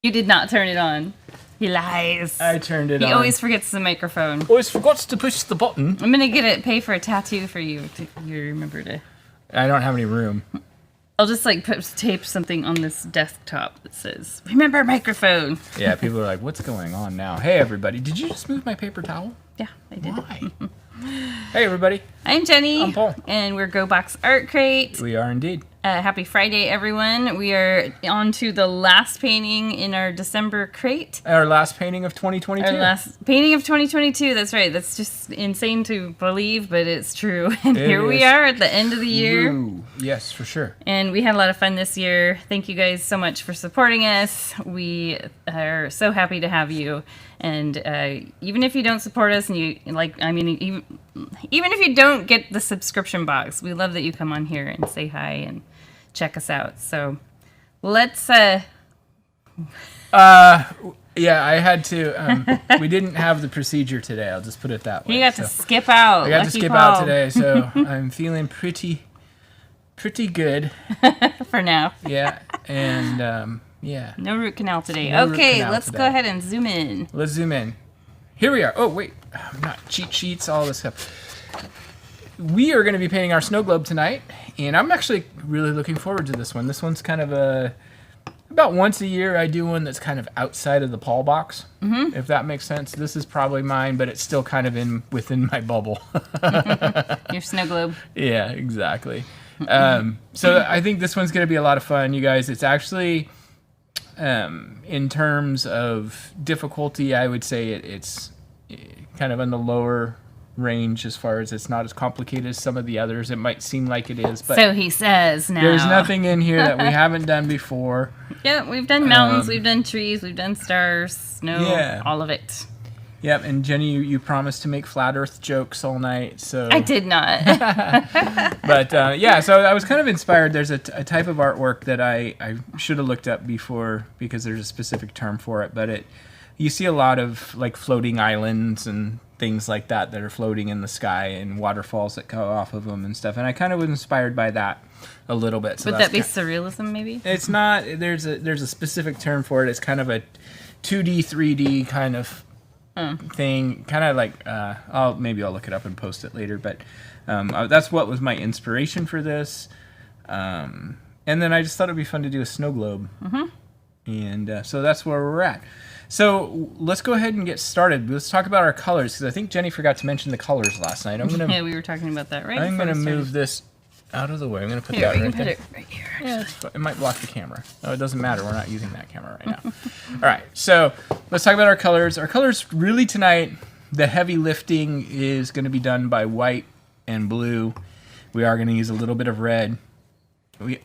He did not turn it on. He lies. I turned it on. He always forgets the microphone. Always forgets to push the button. I'm gonna pay for a tattoo for you to you remember to. I don't have any room. I'll just like tape something on this desktop that says "Remember microphone." Yeah, people are like, "What's going on now?" Hey, everybody! Did you just move my paper towel? Yeah, I did. Why? Hey, everybody! I'm Jenny. I'm Paul. And we're Go Box Art Crate. We are indeed. Happy Friday, everyone. We are on to the last painting in our December crate. Our last painting of 2022. Our last painting of 2022. That's right. That's just insane to believe, but it's true. And here we are at the end of the year. Ooh, yes, for sure. And we had a lot of fun this year. Thank you guys so much for supporting us. We are so happy to have you. And even if you don't support us, and even if you don't get the subscription box, we love that you come on here and say hi and check us out. So let's yeah, I had to we didn't have the procedure today, I'll just put it that way. You got to skip out. I got to skip out today, so I'm feeling pretty good for now. Yeah. And yeah. No root canal today. No okay, let's go ahead and zoom in. Let's zoom in. Here we are. Oh wait, not cheat sheets, all this stuff. We are going to be painting our snow globe tonight, and I'm actually really looking forward to this one. This one's kind of about once a year I do one that's kind of outside of the Paul box, if that makes sense. This is probably mine, but it's still kind of within my bubble. Your snow globe. Yeah, exactly. So I think this one's going to be a lot of fun, you guys. It's actually, in terms of difficulty, I would say it's kind of on the lower range as far as it's not as complicated as some of the others. It might seem like it is, but so he says now. There's nothing in here that we haven't done before. Yeah, we've done mountains, we've done trees, we've done stars, snow, all of it. Yep, and Jenny, you promised to make flat Earth jokes all night, so I did not. But yeah, so I was kind of inspired. There's a type of artwork that I should have looked up before because there's a specific term for it. But you see a lot of like floating islands and things like that are floating in the sky and waterfalls that go off of them and stuff. And I kind of was inspired by that a little bit. So would that be surrealism, maybe? It's not. There's a specific term for it. It's kind of a 2D, 3D kind of thing, kind of like I'll look it up and post it later, but that's what was my inspiration for this, and then I just thought it'd be fun to do a snow globe, and so that's where we're at. So let's go ahead and get started. Let's talk about our colors, because I think Jenny forgot to mention the colors last night. Yeah, we were talking about that, right? I'm gonna move this out of the way. I'm gonna put that right there. Put it right here. Yeah, it might block the camera. Oh, it doesn't matter. We're not using that camera right now. All right, so let's talk about our colors. Our colors really tonight, the heavy lifting is going to be done by white and blue. We are going to use a little bit of red. We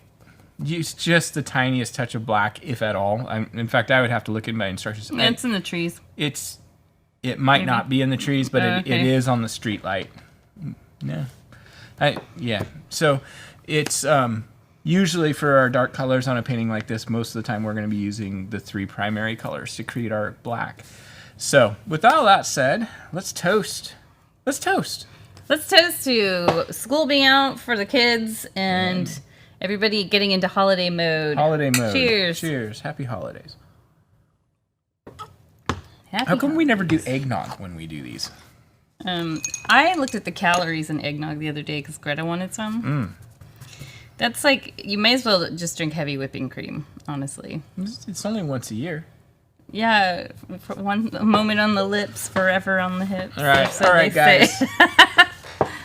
use just the tiniest touch of black, if at all. In fact, I would have to look at my instructions. Yeah, it's in the trees. It might not be in the trees, but it is on the street light. Yeah. Yeah, so it's usually for our dark colors on a painting like this, most of the time we're going to be using the three primary colors to create our black. So with all that said, let's toast. Let's toast. Let's toast to school being out for the kids and everybody getting into holiday mode. Holiday mode. Cheers. Cheers. Happy holidays. How come we never do eggnog when we do these? I looked at the calories in eggnog the other day because Greta wanted some. That's like, you may as well just drink heavy whipping cream, honestly. It's only once a year. Yeah, for a moment on the lips, forever on the hips. All right, guys.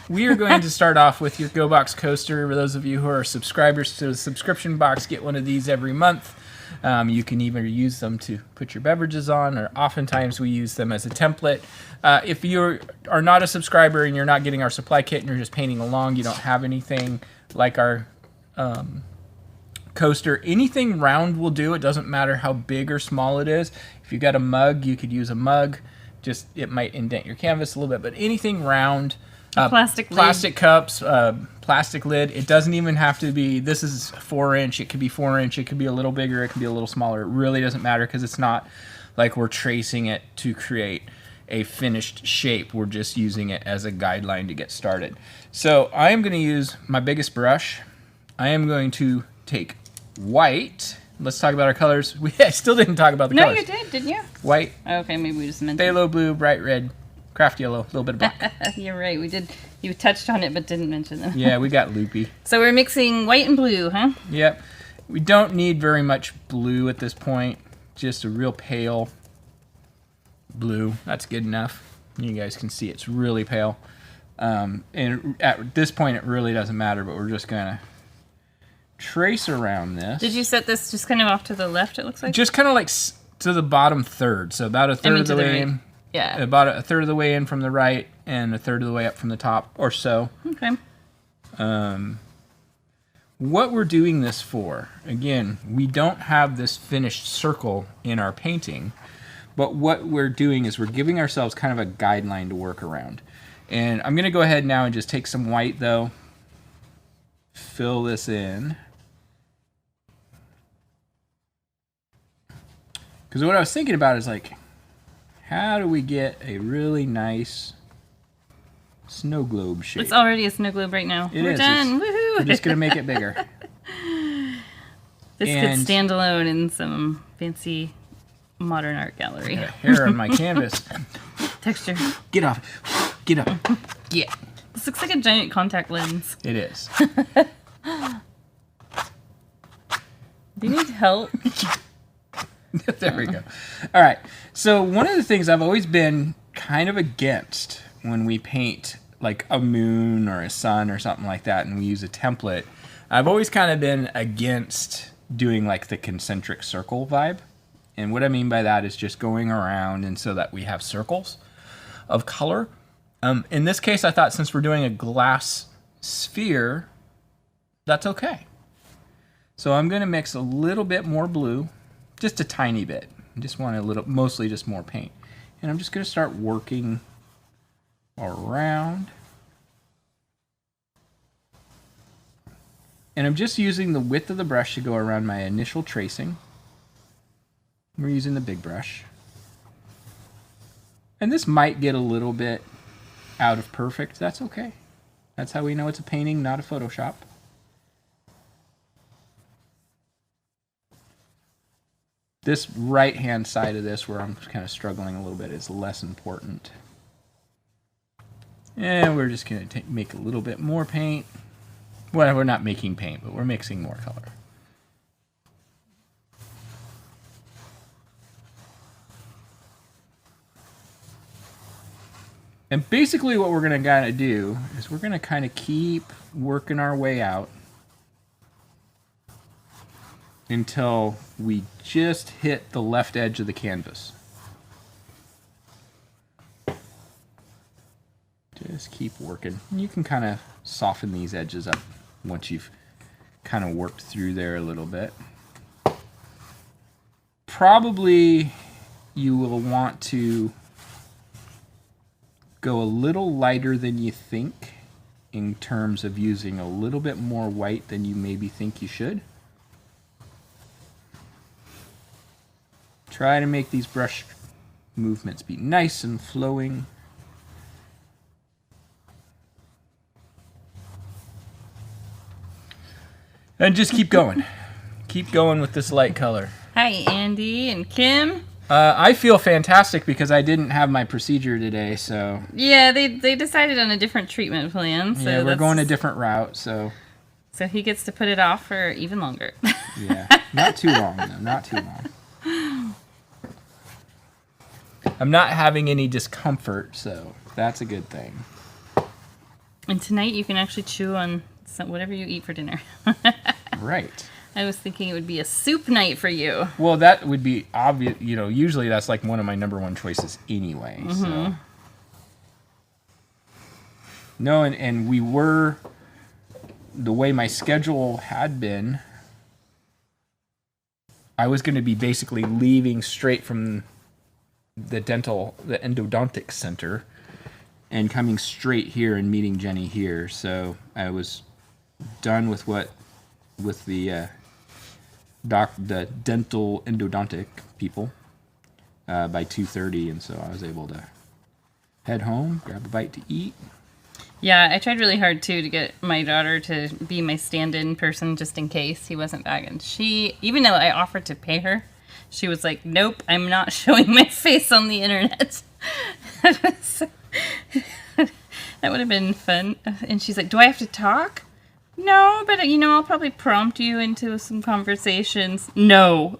We are going to start off with your Go Box coaster. For those of you who are subscribers to the subscription box, get one of these every month. You can either use them to put your beverages on, or oftentimes we use them as a template. If you are not a subscriber and you're not getting our supply kit and you're just painting along, you don't have anything like our coaster, anything round will do. It doesn't matter how big or small it is. If you got a mug, you could use a mug. Just, it might indent your canvas a little bit, but anything round. Plastic cups, plastic lid. It doesn't even have to be, this is 4-inch. It could be 4-inch. It could be a little bigger. It could be a little smaller. It really doesn't matter because it's not like we're tracing it to create a finished shape. We're just using it as a guideline to get started. So I am going to use my biggest brush. I am going to take white let's talk about our colors. I still didn't talk about the No, colors. you did, didn't you? White, Okay, maybe we just meant phthalo blue, bright red, craft yellow, a little bit of black. You're right. We did. You touched on it, but didn't mention them. Yeah, we got loopy. So we're mixing white and blue, huh? Yep. We don't need very much blue at this point. Just a real pale blue. That's good enough. You guys can see it's really pale. And at this point, it really doesn't matter, but we're just going to trace around this. Did you set this just kind of off to the left, it looks like? Just kind of like to the bottom third. So about a third of the way in. Yeah. About a third of the way in from the right and a third of the way up from the top or so. Okay. What we're doing this for, again, we don't have this finished circle in our painting, but what we're doing is we're giving ourselves kind of a guideline to work around. And I'm going to go ahead now and just take some white, though, fill this in. Because what I was thinking about is, like, how do we get a really nice snow globe shape? It's already a snow globe right now. We're done. Woohoo! We're just going to make it bigger. This could stand alone in some fancy modern art gallery. Got a hair on my canvas. Texture. Get off. Get up. Get. This looks like a giant contact lens. It is. Do you need help? There we go. All right. So one of the things I've always been kind of against when we paint like a moon or a sun or something like that and we use a template, I've always kind of been against doing like the concentric circle vibe. And what I mean by that is just going around and so that we have circles of color. In this case, I thought since we're doing a glass sphere, that's okay. So I'm going to mix a little bit more blue, just a tiny bit. I just want a little, mostly just more paint. And I'm just going to start working around. And I'm just using the width of the brush to go around my initial tracing. We're using the big brush. And this might get a little bit out of perfect. That's okay. That's how we know it's a painting, not a Photoshop. This right-hand side of this, where I'm kind of struggling a little bit, is less important. And we're just going to make a little bit more paint. Well, we're not making paint, but we're mixing more color. And basically what we're going to kind of do is we're going to kind of keep working our way out until we just hit the left edge of the canvas. Just keep working. You can kind of soften these edges up once you've kind of worked through there a little bit. Probably you will want to go a little lighter than you think in terms of using a little bit more white than you maybe think you should. Try to make these brush movements be nice and flowing. And just keep going. Keep going with this light color. Hi, Andy and Kim. I feel fantastic because I didn't have my procedure today, so... Yeah, they decided on a different treatment plan. So yeah, we're going a different route, so... So he gets to put it off for even longer. Yeah, not too long, though. Not too long. I'm not having any discomfort, so that's a good thing. And tonight you can actually chew on whatever you eat for dinner. Right. I was thinking it would be a soup night for you. Well, that would be obvious. You know, usually that's like one of my number one choices anyway. Mm-hmm. So. No, and we were, the way my schedule had been, I was going to be basically leaving straight from the endodontic center and coming straight here and meeting Jenny here. So I was done with the dental endodontic people by 2:30, and so I was able to head home, grab a bite to eat. Yeah, I tried really hard too to get my daughter to be my stand-in person just in case he wasn't back. And she, even though I offered to pay her, she was like, "Nope, I'm not showing my face on the internet." So, that would have been fun. And she's like, "Do I have to talk?" No, but I'll probably prompt you into some conversations. No.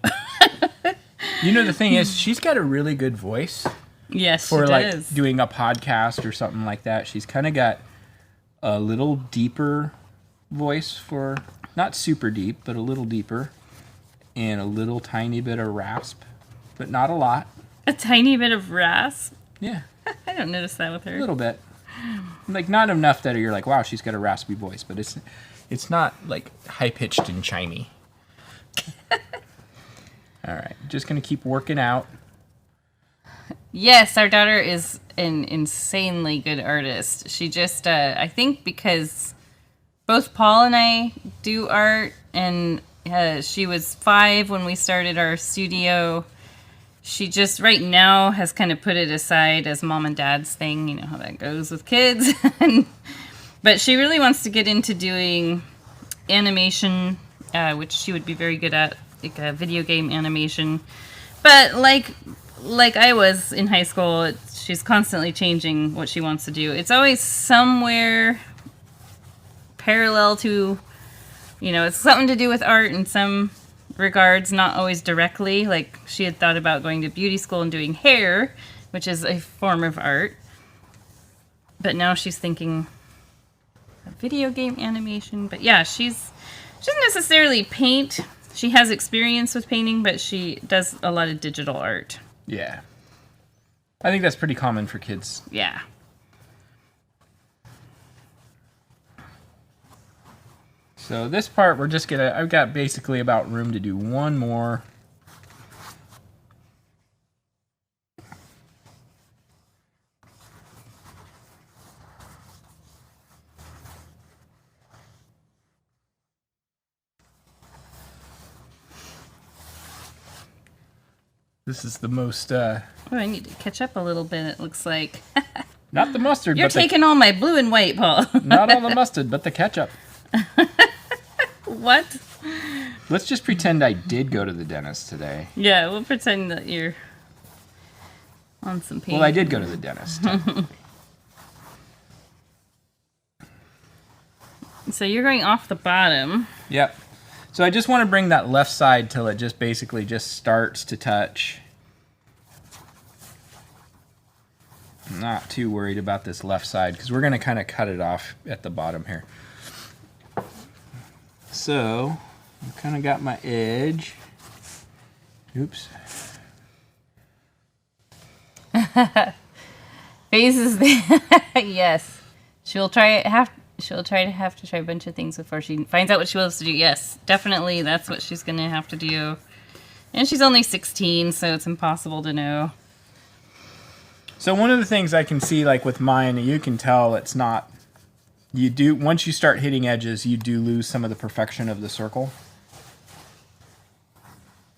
The thing is, she's got a really good voice Yes, for she like does. doing a podcast or something like that. She's kind of got a little deeper voice for, not super deep, but a little deeper, and a little tiny bit of rasp, but not a lot. A tiny bit of rasp. Yeah, I don't notice that with her. a little bit. Like not enough that you're like, wow, she's got a raspy voice, but it's not like high pitched and chimey. All right, just gonna keep working out. Yes, our daughter is an insanely good artist. She just, I think because both Paul and I do art, and she was 5 when we started our studio. She just right now has kind of put it aside as mom and dad's thing. You know how that goes with kids. But she really wants to get into doing animation, which she would be very good at, like a video game animation. But like I was in high school, she's constantly changing what she wants to do. It's always somewhere parallel to, it's something to do with art in some regards, not always directly. Like she had thought about going to beauty school and doing hair, which is a form of art. But now she's thinking a video game animation. But yeah, she doesn't necessarily paint. She has experience with painting, but she does a lot of digital art. Yeah, I think that's pretty common for kids. Yeah. So this part, I've got basically about room to do one more. This is the most, Oh, I need to catch up a little bit, it looks like. not the mustard, You're but taking all my blue and white, Paul. not all the mustard, but the ketchup. What? Let's just pretend I did go to the dentist today. Yeah, we'll pretend that you're on some pain. Well, I did go to the dentist. So you're going off the bottom. Yep. So I just want to bring that left side till it just basically just starts to touch. I'm not too worried about this left side because we're going to kind of cut it off at the bottom here. So I've kind of got my edge. Oops. Faces. Yes. She'll try to have to try a bunch of things before she finds out what she wants to do. Yes, definitely that's what she's going to have to do. And she's only 16, so it's impossible to know. So one of the things I can see, like with mine, you can tell it's not, once you start hitting edges, you do lose some of the perfection of the circle.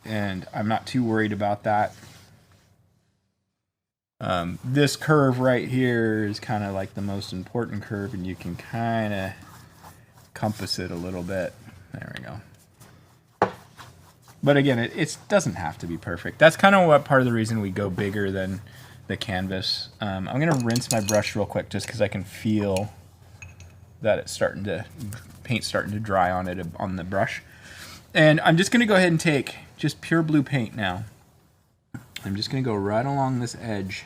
And I'm not too worried about that. This curve right here is kind of like the most important curve, and you can kind of compass it a little bit. There we go. But again, it doesn't have to be perfect. That's kind of what part of the reason we go bigger than the canvas. I'm going to rinse my brush real quick just because I can feel that it's paint's starting to dry on it on the brush. And I'm just going to go ahead and take just pure blue paint now. I'm just going to go right along this edge.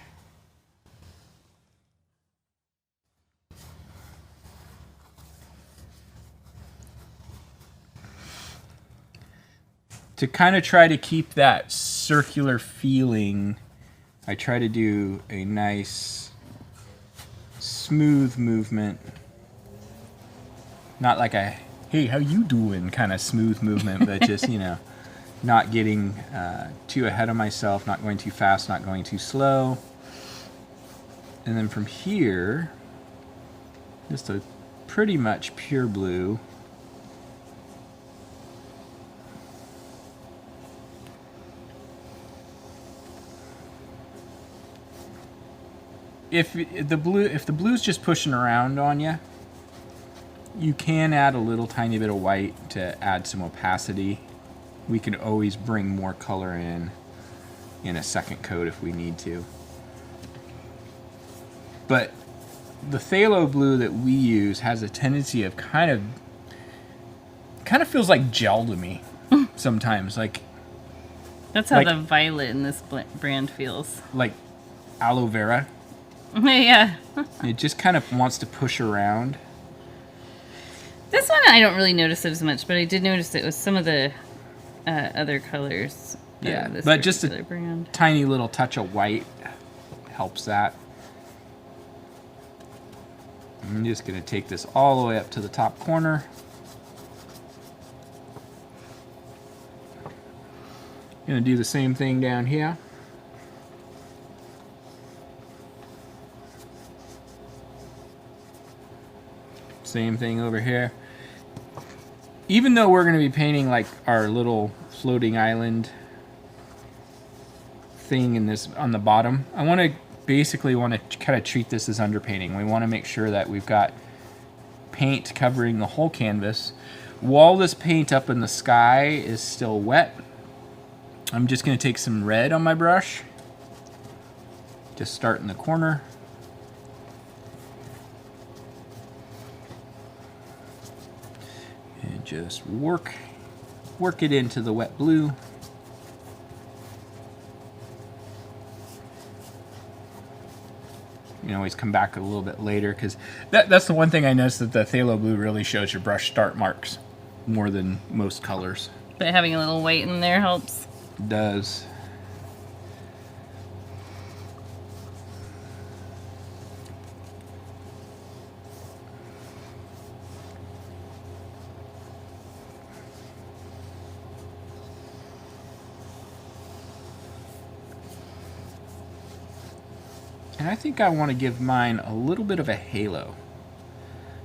To kind of try to keep that circular feeling, I try to do a nice smooth movement. Not like a, hey, how you doing kind of smooth movement, but just, not getting too ahead of myself, not going too fast, not going too slow. And then from here, just a pretty much pure blue. if the blue's just pushing around on you, you can add a little tiny bit of white to add some opacity. We can always bring more color in a second coat if we need to. But the phthalo blue that we use has a tendency of kind of feels like gel to me sometimes, like That's how the violet in this brand feels. Like aloe vera. Yeah. It just kind of wants to push around. This one I don't really notice it as much, but I did notice it with some of the other colors. Yeah, This but just a brand. tiny little touch of white helps that. I'm just going to take this all the way up to the top corner. Going to do the same thing down here. Same thing over here. Even though we're going to be painting like our little floating island thing in this on the bottom, I want to kind of treat this as underpainting. We want to make sure that we've got paint covering the whole canvas. While this paint up in the sky is still wet, I'm just going to take some red on my brush. Just start in the corner. And just work it into the wet blue. You can always come back a little bit later, because that's the one thing I noticed, that the phthalo blue really shows your brush start marks more than most colors. But having a little white in there helps. It does. And I think I want to give mine a little bit of a halo.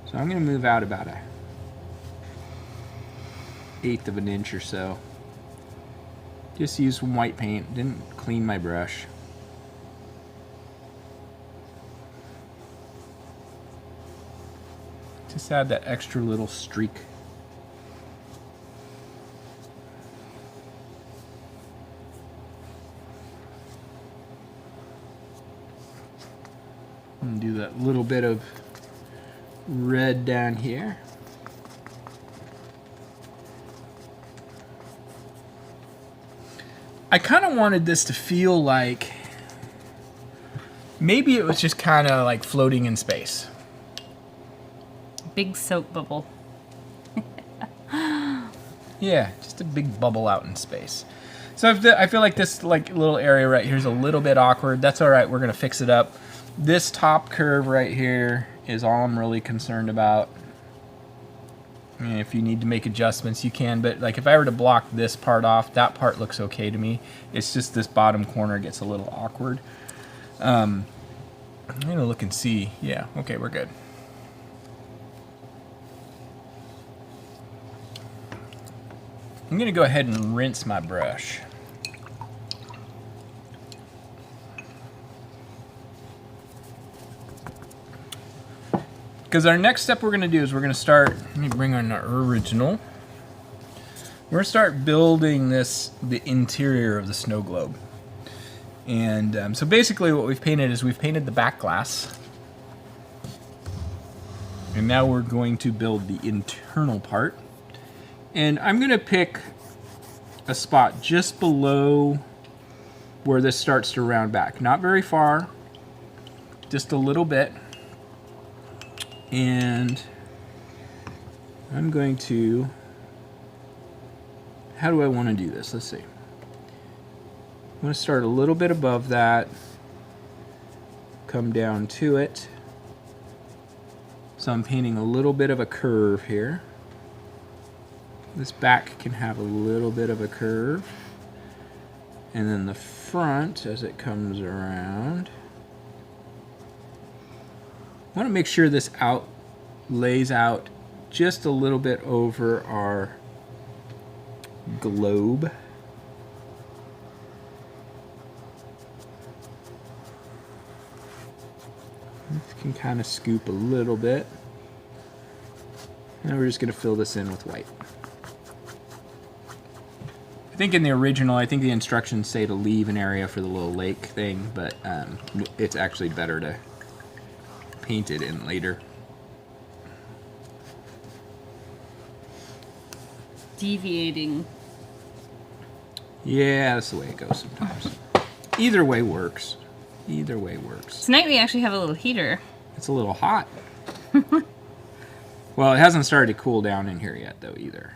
So I'm going to move out about 1/8 of an inch or so. Just use some white paint, didn't clean my brush. Just add that extra little streak. And do that little bit of red down here. I kind of wanted this to feel like maybe it was just kind of like floating in space. Big soap bubble. Yeah, just a big bubble out in space. So I feel like this little area right here is a little bit awkward. That's all right. We're going to fix it up. This top curve right here is all I'm really concerned about. I mean, if you need to make adjustments, you can. But like if I were to block this part off, that part looks okay to me. It's just this bottom corner gets a little awkward. I'm going to look and see. Yeah, okay, we're good. I'm going to go ahead and rinse my brush. Because our next step we're going to do is we're going to start, let me bring on our original. We're going to start building the interior of the snow globe. And so basically what we've painted is we've painted the back glass. And now we're going to build the internal part. And I'm going to pick a spot just below where this starts to round back. Not very far, just a little bit. And I'm going to, how do I want to do this? Let's see. I'm going to start a little bit above that, come down to it. So I'm painting a little bit of a curve here. This back can have a little bit of a curve. And then the front, as it comes around, I want to make sure this lays out just a little bit over our globe. can kind of scoop a little bit. And we're just going to fill this in with white. I think in the original, I think the instructions say to leave an area for the little lake thing, but it's actually better to paint it in later. Deviating. Yeah, that's the way it goes sometimes. Either way works. Either way works. Tonight we actually have a little heater. It's a little hot. Well, it hasn't started to cool down in here yet, though, either.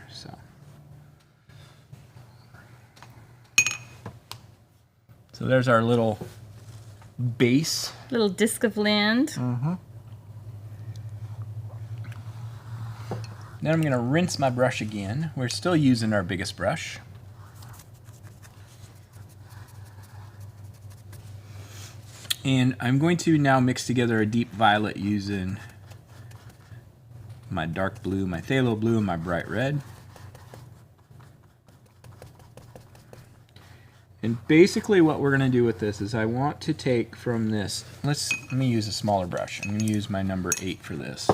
So there's our little base. Little disc of land. Mm-hmm. Then I'm going to rinse my brush again. We're still using our biggest brush. And I'm going to now mix together a deep violet using my dark blue, my phthalo blue, and my bright red. And basically what we're going to do with this is I want to take from this, let me use a smaller brush. I'm going to use my number 8 for this.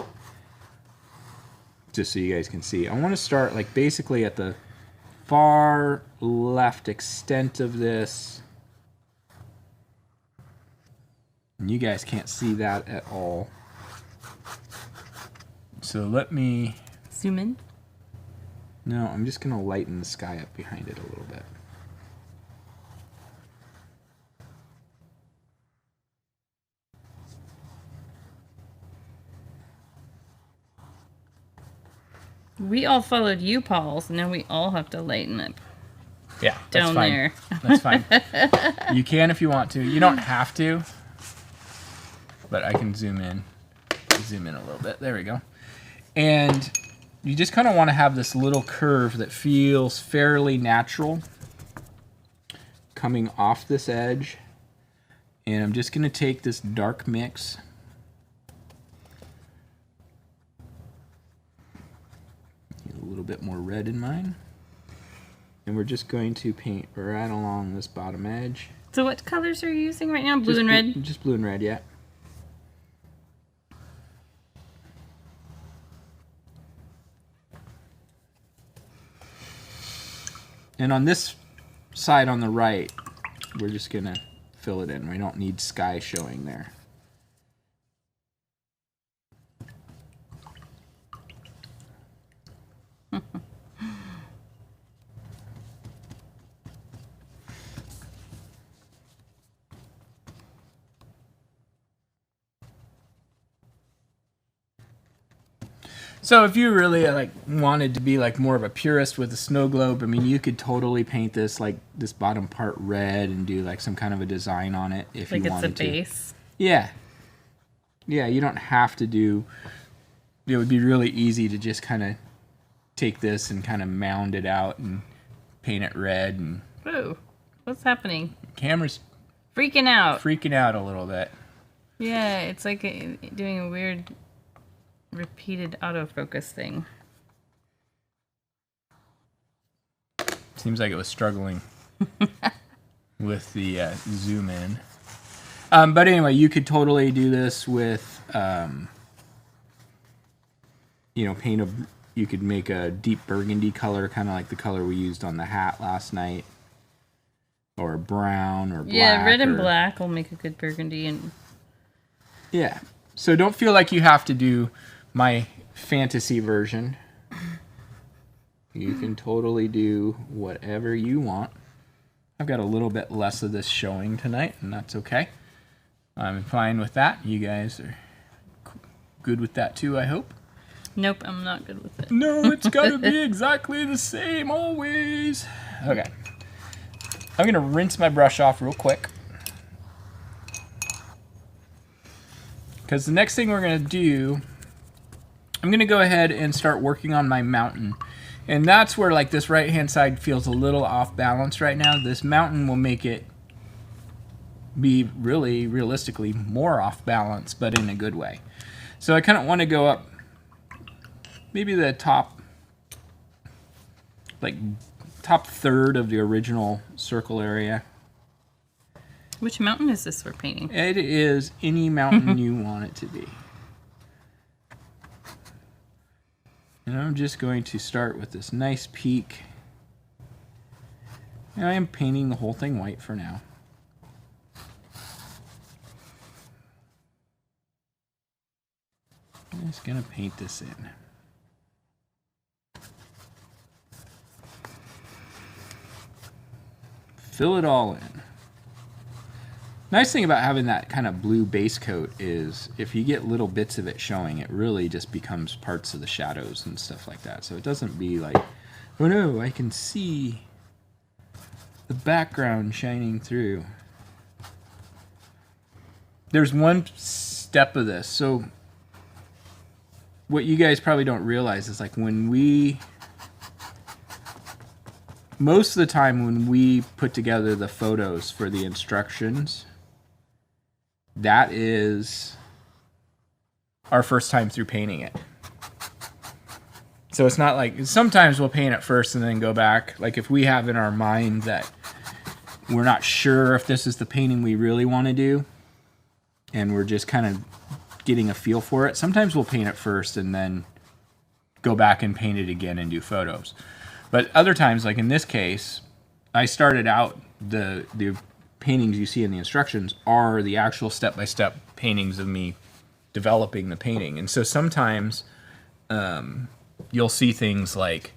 Just so you guys can see. I want to start like basically at the far left extent of this. And you guys can't see that at all. So let me... Zoom in. No, I'm just going to lighten the sky up behind it a little bit. We all followed you, Paul, so now we all have to lighten up. Yeah, that's down fine. there. That's fine. You can if you want to. You don't have to. But I can zoom in. Zoom in a little bit. There we go. And you just kind of want to have this little curve that feels fairly natural coming off this edge. And I'm just going to take this dark mix. Get a little bit more red in mine. And we're just going to paint right along this bottom edge. So what colors are you using right now? Blue and red? Just blue and red, yeah. And on this side on the right, we're just going to fill it in. We don't need sky showing there. So if you really wanted to be more of a purist with a snow globe, I mean, you could totally paint this this bottom part red and do some kind of a design on it if you wanted to. Like it's a base. Yeah. Yeah, you don't have to do. It would be really easy to just kind of take this and kind of mound it out and paint it red and. Whoa, what's happening? Camera's freaking out. Freaking out a little bit. Yeah, it's like doing a weird repeated autofocus thing. Seems like it was struggling with the zoom in. But anyway, you could totally do this with, paint you could make a deep burgundy color, kind of like the color we used on the hat last night. Or brown or black. Yeah, red and black will make a good burgundy. And yeah. So don't feel like you have to do my fantasy version. You can totally do whatever you want. I've got a little bit less of this showing tonight, and that's okay. I'm fine with that. You guys are good with that too, I hope. Nope, I'm not good with it. No, it's got to be exactly the same always. Okay. I'm going to rinse my brush off real quick. Because the next thing we're going to do, I'm going to go ahead and start working on my mountain. And that's where this right hand side feels a little off balance right now. This mountain will make it be really realistically more off balance, but in a good way. So I kind of want to go up maybe the top third of the original circle area. Which mountain is this we're painting? It is any mountain you want it to be. And I'm just going to start with this nice peak. And I am painting the whole thing white for now. I'm just going to paint this in. Fill it all in. Nice thing about having that kind of blue base coat is if you get little bits of it showing, it really just becomes parts of the shadows and stuff like that. So it doesn't be like, oh no, I can see the background shining through. There's one step of this. So what you guys probably don't realize is like most of the time when we put together the photos for the instructions, that is our first time through painting it. So it's not like, sometimes we'll paint it first and then go back. Like if we have in our mind that we're not sure if this is the painting we really want to do, and we're just kind of getting a feel for it, sometimes we'll paint it first and then go back and paint it again and do photos. But other times, like in this case, I started out, the paintings you see in the instructions are the actual step-by-step paintings of me developing the painting. And so sometimes you'll see things like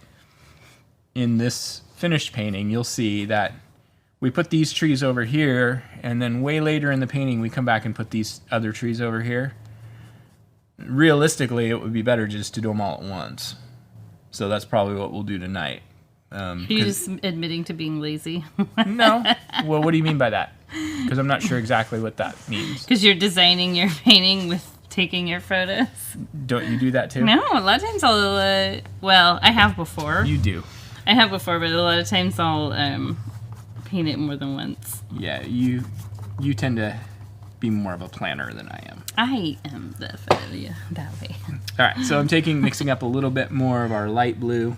in this finished painting, you'll see that we put these trees over here, and then way later in the painting, we come back and put these other trees over here. Realistically, it would be better just to do them all at once. So that's probably what we'll do tonight. Are you just admitting to being lazy? No. Well, what do you mean by that? Because I'm not sure exactly what that means. Because you're designing your painting with taking your photos. Don't you do that too? No, a lot of times I'll, well, I have before. You do. I have before, but a lot of times I'll paint it more than once. Yeah, you tend to be more of a planner than I am. I am definitely that way. All right, so I'm mixing up a little bit more of our light blue.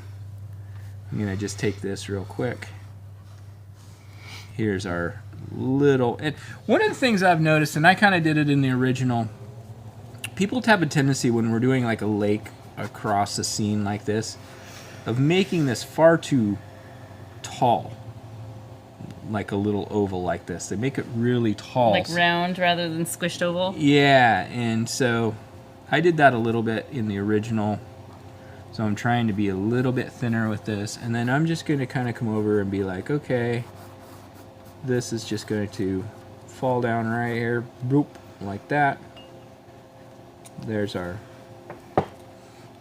I'm going to just take this real quick. Here's our little... And one of the things I've noticed, and I kind of did it in the original, people have a tendency when we're doing like a lake across a scene like this, of making this far too tall. Like a little oval like this. They make it really tall. Like round rather than squished oval? Yeah, and so I did that a little bit in the original. So I'm trying to be a little bit thinner with this. And then I'm just going to kind of come over and be like, okay, this is just going to fall down right here. Boop, like that. There's our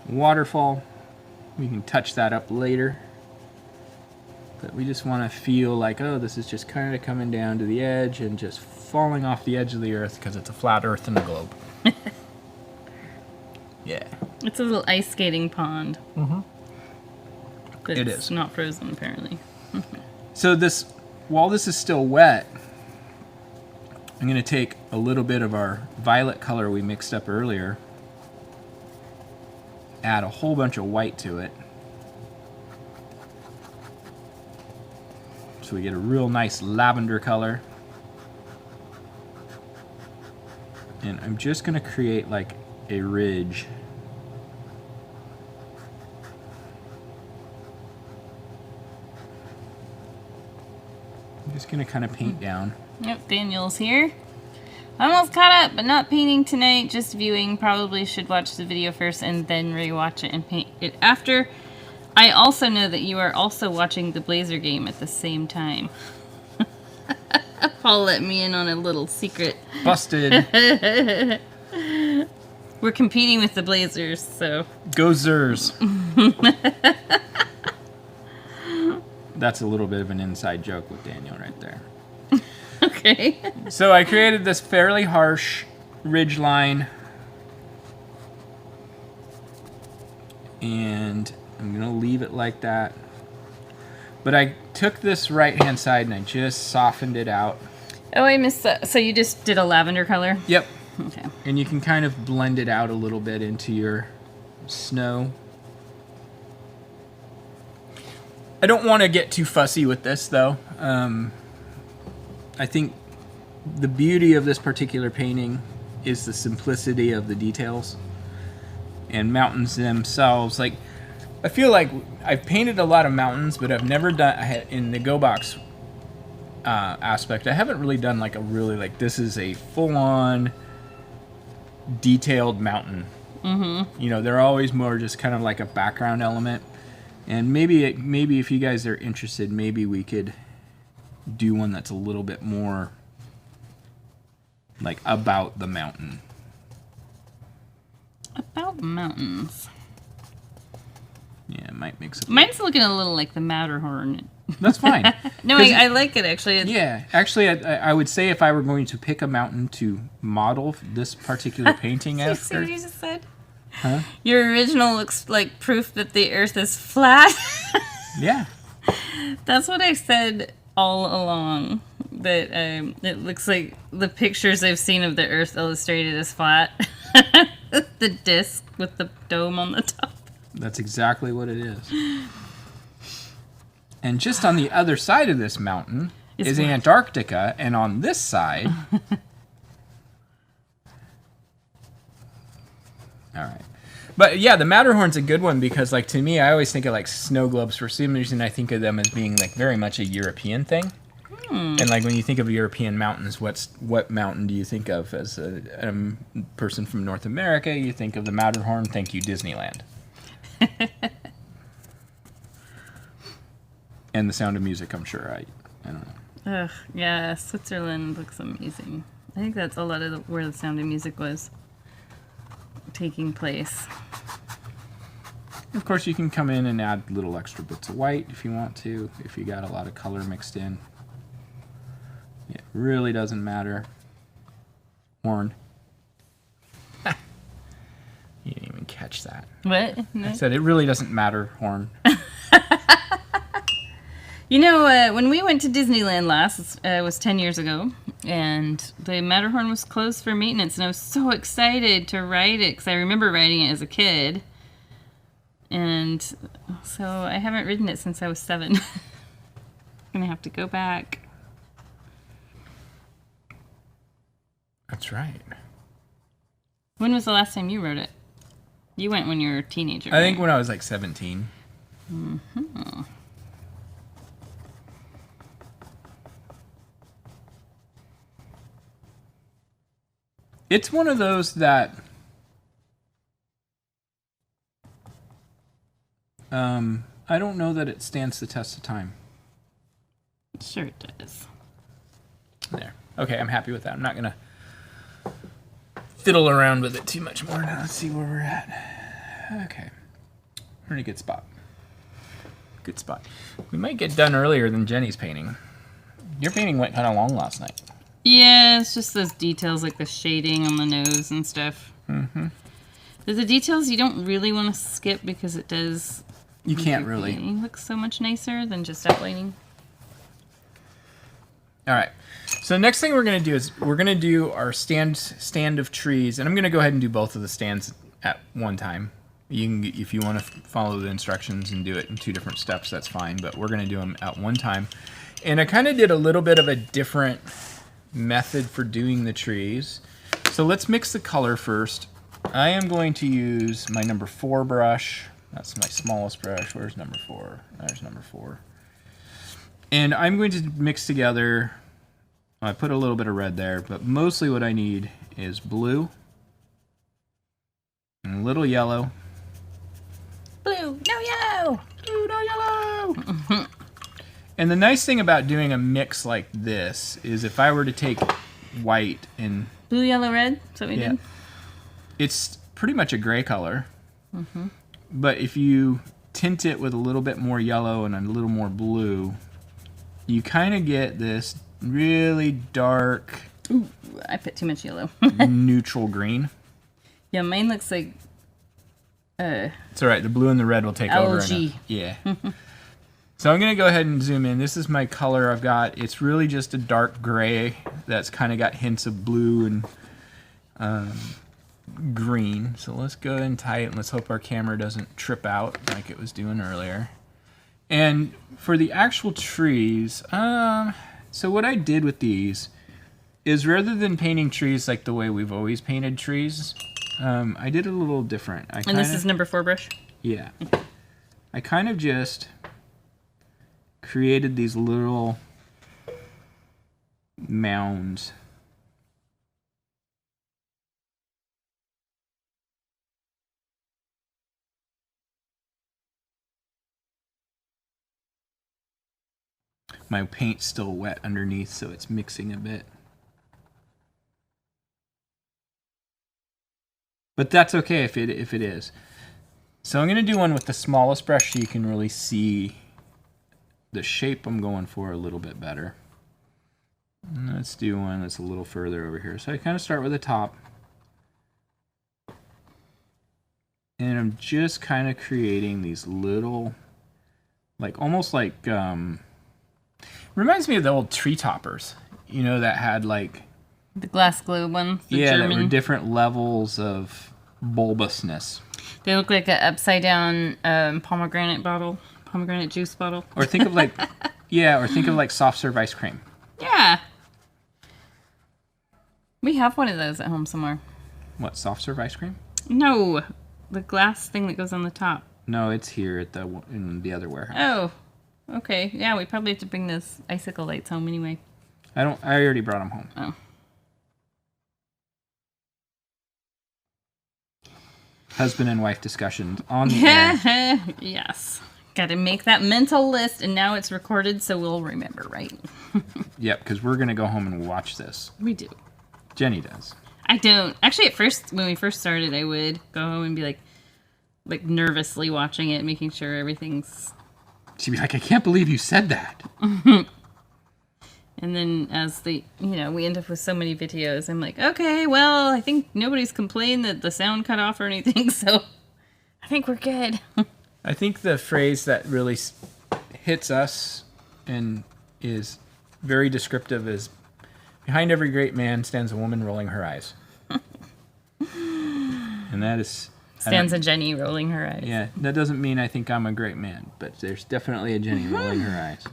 waterfall. We can touch that up later. But we just want to feel like, oh, this is just kind of coming down to the edge and just falling off the edge of the earth because it's a flat earth and a globe. Yeah. It's a little ice skating pond. Mm-hmm. But it it's is. not frozen, apparently. So this, while this is still wet, I'm going to take a little bit of our violet color we mixed up earlier, add a whole bunch of white to it, so we get a real nice lavender color. And I'm just going to create like a ridge. I'm just going to kind of paint down. Yep, Daniel's here. Almost caught up, but not painting tonight, just viewing. Probably should watch the video first and then rewatch it and paint it after. I also know that you are also watching the Blazer game at the same time. Paul let me in on a little secret. Busted. We're competing with the Blazers, so... Go Zers. That's a little bit of an inside joke with Daniel right there. Okay. So I created this fairly harsh ridge line. And I'm going to leave it like that. But I took this right-hand side and I just softened it out. Oh, I missed that. So you just did a lavender color? Yep. Okay. And you can kind of blend it out a little bit into your snow. I don't want to get too fussy with this, though. I think the beauty of this particular painting is the simplicity of the details. And mountains themselves, like, I feel like I've painted a lot of mountains, but I've never done, in the Go Box aspect, I haven't really done like a really, like, this is a full-on detailed mountain. Mm-hmm. You know, they're always more just kind of like a background element. And maybe if you guys are interested, maybe we could do one that's a little bit more like about the mountain. About mountains. Yeah, it might mix it. Mine's looking a little like the Matterhorn. That's fine. No, I like it actually. Yeah, actually, I would say if I were going to pick a mountain to model this particular painting You see after. what you just said? Huh? Your original looks like proof that the Earth is flat. Yeah. That's what I said all along. That it looks like the pictures I've seen of the Earth illustrated as flat. The disc with the dome on the top. That's exactly what it is. And just on the other side of this mountain is what? Antarctica, and on this side... All right. But yeah, the Matterhorn's a good one because, like, to me, I always think of, like, snow globes. For some reason, I think of them as being, like, very much a European thing. And, like, when you think of European mountains, what mountain do you think of as a person from North America? You think of the Matterhorn. Thank you, Disneyland. And The Sound of Music, I'm sure. I don't know. Ugh, yeah, Switzerland looks amazing. I think that's a lot of where The Sound of Music was taking place. Of course, you can come in and add little extra bits of white if you want to, if you got a lot of color mixed in. It really doesn't matter. Horn. You didn't even catch that. What? No? I said it really doesn't matter, Horn. You know, when we went to Disneyland last, it was 10 years ago, and the Matterhorn was closed for maintenance, and I was so excited to ride it, because I remember riding it as a kid. And so I haven't ridden it since I was 7. I'm going to have to go back. That's right. When was the last time you rode it? You went when you were a teenager. I think when I was like 17. Mm-hmm. It's one of those that I don't know that it stands the test of time. Sure it does. There. Okay, I'm happy with that. I'm not going to fiddle around with it too much more now. Let's see where we're at. Okay. Pretty good spot. Good spot. We might get done earlier than Jenny's painting. Your painting went kind of long last night. Yeah, it's just those details like the shading on the nose and stuff. Mm-hmm. There's the details you don't really want to skip because it does... You can't really. It looks so much nicer than just outlining. All right. So the next thing we're going to do is we're going to do our stand of trees. And I'm going to go ahead and do both of the stands at one time. You can, if you want to follow the instructions and do it in 2 different steps, that's fine. But we're going to do them at one time. And I kind of did a little bit of a different method for doing the trees. So let's mix the color first. I am going to use my number 4 brush. That's my smallest brush. Where's number 4? There's number 4. And I'm going to mix together, I put a little bit of red there, but mostly what I need is blue and a little yellow. Blue, no yellow! Blue, no yellow! And the nice thing about doing a mix like this is if I were to take white and... Blue, yellow, red? That's what we did? It's pretty much a gray color. Mm-hmm. But if you tint it with a little bit more yellow and a little more blue, you kind of get this really dark... Ooh, I put too much yellow. neutral green. Yeah, mine looks like... It's all right. The blue and the red will take over. Algae. Yeah. So I'm going to go ahead and zoom in. This is my color I've got. It's really just a dark gray that's kind of got hints of blue and green. So let's go ahead and tie it, and let's hope our camera doesn't trip out like it was doing earlier. And for the actual trees, so what I did with these is rather than painting trees like the way we've always painted trees, I did it a little different. And this is number 4 brush? Yeah. I kind of just created these little mounds. My paint's still wet underneath, so it's mixing a bit. But that's okay if it is. So I'm going to do one with the smallest brush so you can really see the shape I'm going for a little bit better. And let's do one that's a little further over here. So I kind of start with the top. And I'm just kind of creating these little, like almost like, reminds me of the old tree toppers, you know, that had like... The glass globe ones? Yeah, that were different levels of bulbousness. They look like an upside down pomegranate juice bottle. Or think of like, yeah, or think of like soft serve ice cream. Yeah. We have one of those at home somewhere. What, soft serve ice cream? No, the glass thing that goes on the top. No, it's here at in the other warehouse. Oh, okay. Yeah, we probably have to bring those icicle lights home anyway. I already brought them home. Oh. Husband and wife discussions on the air. Yes. Got to make that mental list, and now it's recorded, so we'll remember, right? Yep, because we're going to go home and watch this. We do. Jenny does. I don't. Actually, at first, when we first started, I would go home and be like nervously watching it, making sure everything's... She'd be like, I can't believe you said that. And then as we end up with so many videos, I'm like, okay, well, I think nobody's complained that the sound cut off or anything, so I think we're good. I think the phrase that really hits us and is very descriptive is, behind every great man stands a woman rolling her eyes. And that is... Stands a Jenny rolling her eyes. Yeah, that doesn't mean I think I'm a great man, but there's definitely a Jenny rolling her eyes.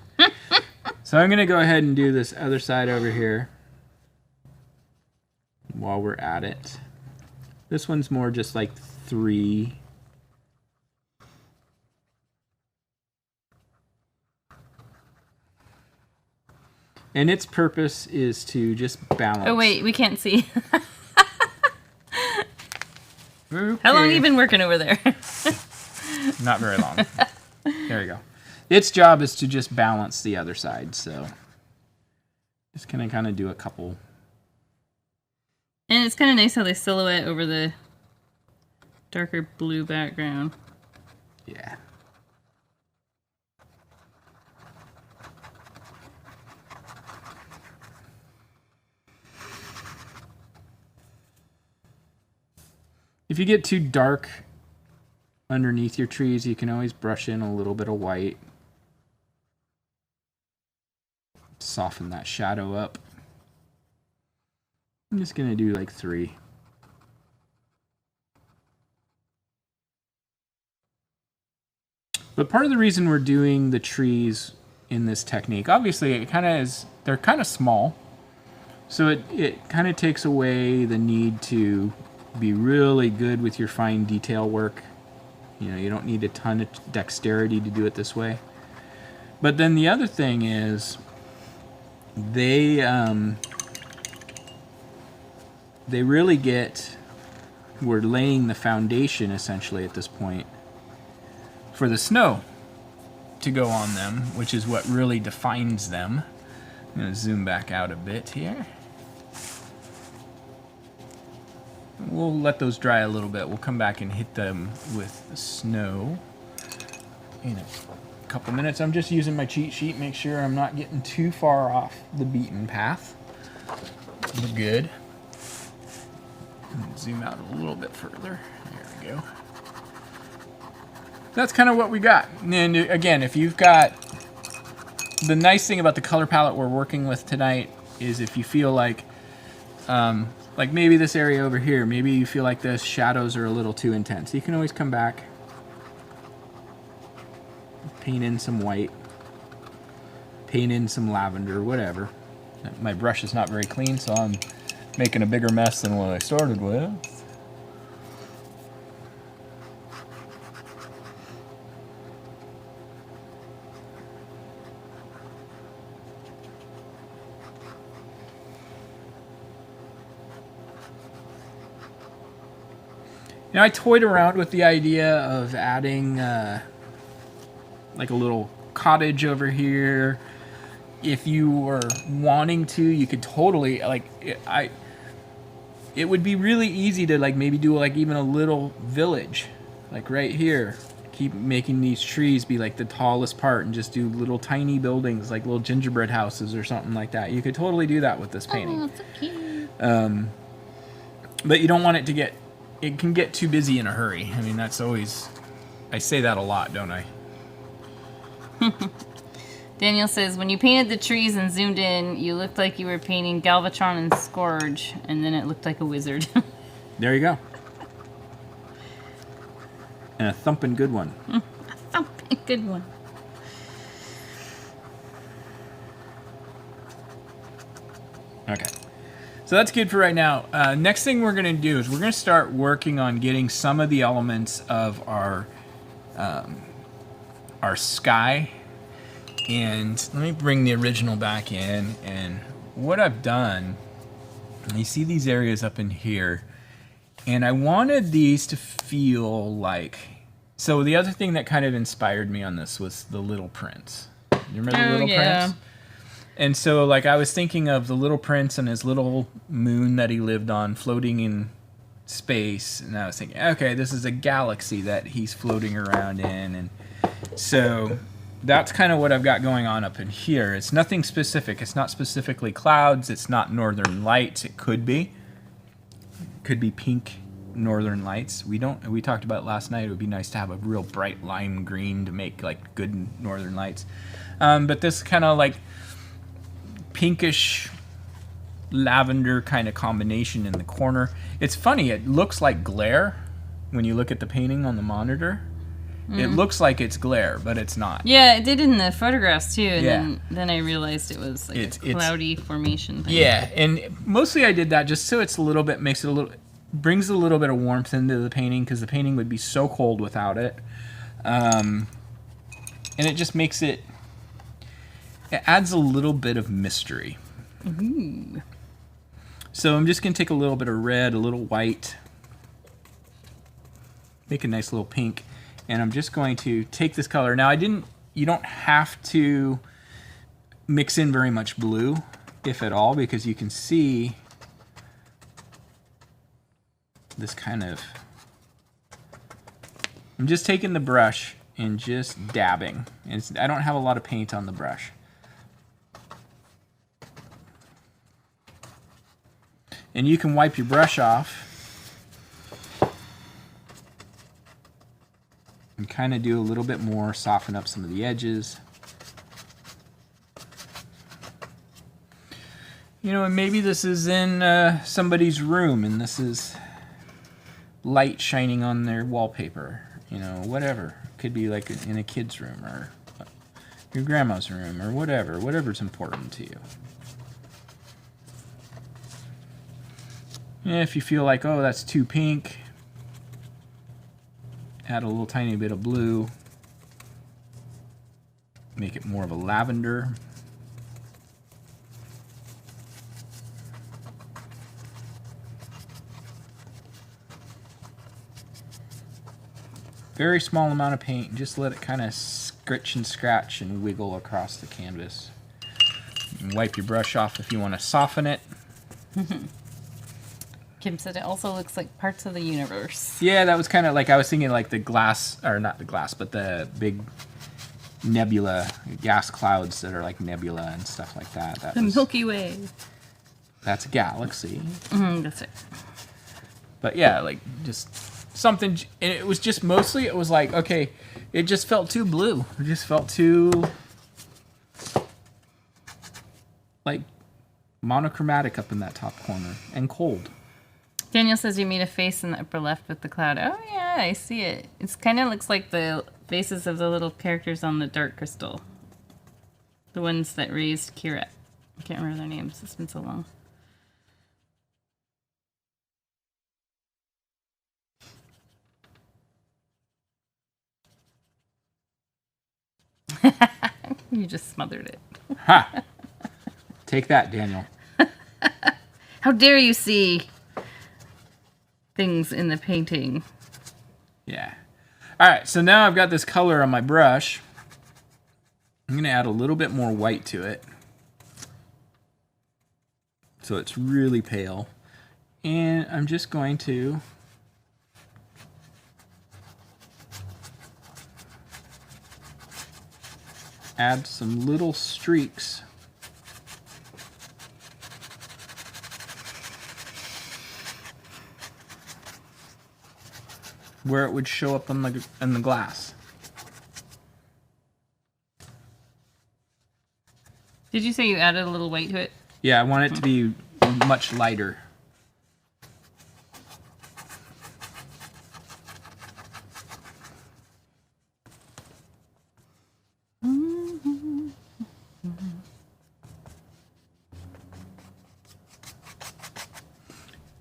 So I'm going to go ahead and do this other side over here while we're at it. This one's more just like 3. And its purpose is to just balance. Oh, wait, we can't see. Okay. How long have you been working over there? Not very long. There we go. Its job is to just balance the other side, so just gonna kind of do a couple. And it's kind of nice how they silhouette over the darker blue background. Yeah. If you get too dark underneath your trees, you can always brush in a little bit of white. Soften that shadow up. I'm just going to do like 3. But part of the reason we're doing the trees in this technique, obviously it kind of is, they're kind of small. So it kind of takes away the need to be really good with your fine detail work. You know, you don't need a ton of dexterity to do it this way. But then the other thing is they really we're laying the foundation essentially at this point for the snow to go on them, which is what really defines them. I'm going to zoom back out a bit here. We'll let those dry a little bit. We'll come back and hit them with the snow in a couple minutes. I'm just using my cheat sheet, make sure I'm not getting too far off the beaten path. We're good. Zoom out a little bit further. There we go. That's kind of what we got. And again, if you've got... The nice thing about the color palette we're working with tonight is if you feel like maybe this area over here, maybe you feel like the shadows are a little too intense. You can always come back, paint in some white, paint in some lavender, whatever. My brush is not very clean, so I'm making a bigger mess than what I started with. You know, I toyed around with the idea of adding like a little cottage over here. If you were wanting to, you could totally like it would be really easy to like maybe do like even a little village, like right here. Keep making these trees be like the tallest part and just do little tiny buildings like little gingerbread houses or something like that. You could totally do that with this painting. Oh, so cute. But you don't want it to get, it can get too busy in a hurry. I mean, that's always, I say that a lot, don't I? Daniel says, when you painted the trees and zoomed in, you looked like you were painting Galvatron and Scourge, and then it looked like a wizard. There you go. And a thumping good one. A thumping good one. Okay. So that's good for right now. Next thing we're going to do is we're going to start working on getting some of the elements of our sky. And let me bring the original back in. And what I've done, you see these areas up in here. And I wanted these to feel like... So the other thing that kind of inspired me on this was the Little Prince. You remember the Little Prince? And so, like, I was thinking of the Little Prince and his little moon that he lived on floating in space. And I was thinking, okay, this is a galaxy that he's floating around in. And so that's kind of what I've got going on up in here. It's nothing specific. It's not specifically clouds. It's not northern lights. It could be. It could be pink northern lights. We talked about last night. It would be nice to have a real bright lime green to make, like, good northern lights. But this kind of, like, pinkish lavender kind of combination in the corner. It's funny, it looks like glare when you look at the painting on the monitor. It looks like it's glare, but it's not. Yeah, it did in the photographs too, and then I realized it was like a cloudy formation thing. Yeah, and mostly I did that just so it's a little bit, brings a little bit of warmth into the painting, because the painting would be so cold without it. And it just makes it adds a little bit of mystery. Ooh. So I'm just going to take a little bit of red, a little white, make a nice little pink, and I'm just going to take this color. Now you don't have to mix in very much blue, if at all, because you can see this kind of, I'm just taking the brush and just dabbing. And I don't have a lot of paint on the brush. And you can wipe your brush off and kind of do a little bit more, soften up some of the edges. You know, and maybe this is in somebody's room and this is light shining on their wallpaper. You know, whatever. Could be like in a kid's room or your grandma's room or whatever's important to you. If you feel like, oh, that's too pink, add a little tiny bit of blue. Make it more of a lavender. Very small amount of paint. Just let it kind of scritch and scratch and wiggle across the canvas. You can wipe your brush off if you want to soften it. Kim said it also looks like parts of the universe. Yeah, that was kind of like, I was thinking like the glass, or not the glass, but the big nebula, gas clouds that are like nebula and stuff like that. The Milky Way. That's a galaxy. That's it. But yeah, like just something, and it was just mostly, it was like, okay, it just felt too blue. It just felt too like monochromatic up in that top corner and cold. Daniel says you made a face in the upper left with the cloud. Oh yeah, I see it. It's kind of looks like the faces of the little characters on the Dark Crystal. The ones that raised Kira. I can't remember their names. It's been so long. You just smothered it. Ha! Take that, Daniel. How dare you see things in the painting? Yeah. All right, so now I've got this color on my brush. I'm going to add a little bit more white to it. So it's really pale. And I'm just going to add some little streaks. Where it would show up in the glass. Did you say you added a little weight to it? Yeah, I want it to be much lighter.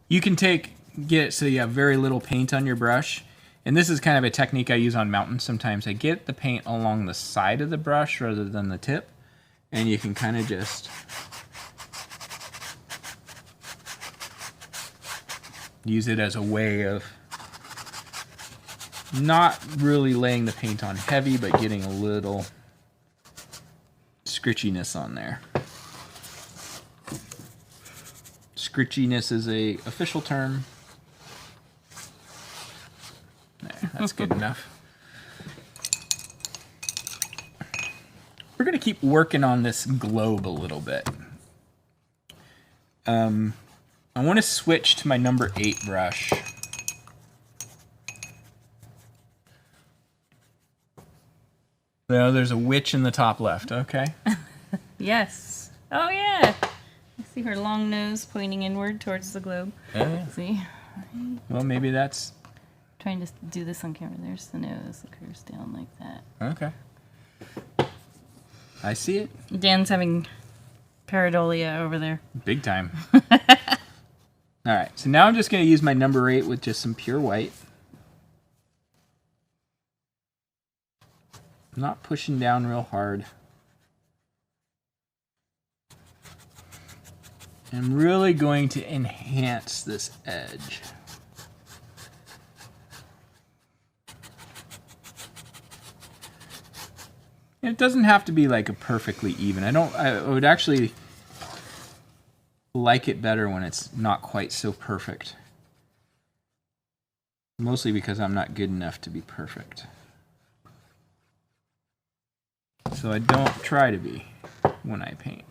You can get it so you have very little paint on your brush. And this is kind of a technique I use on mountains sometimes. I get the paint along the side of the brush rather than the tip. And you can kind of just use it as a way of not really laying the paint on heavy, but getting a little scritchiness on there. Scritchiness is a official term. There, that's good enough. We're going to keep working on this globe a little bit. I want to switch to my number 8 brush. No, there's a witch in the top left, okay? Yes. Oh, yeah. I see her long nose pointing inward towards the globe. Yeah. See? Well, maybe that's... Trying to do this on camera. There's the nose. It curves down like that. Okay. I see it. Dan's having pareidolia over there. Big time. All right, so now I'm just going to use my number 8 with just some pure white. I'm not pushing down real hard. I'm really going to enhance this edge. It doesn't have to be like a perfectly even. I would actually like it better when it's not quite so perfect. Mostly because I'm not good enough to be perfect. So I don't try to be when I paint.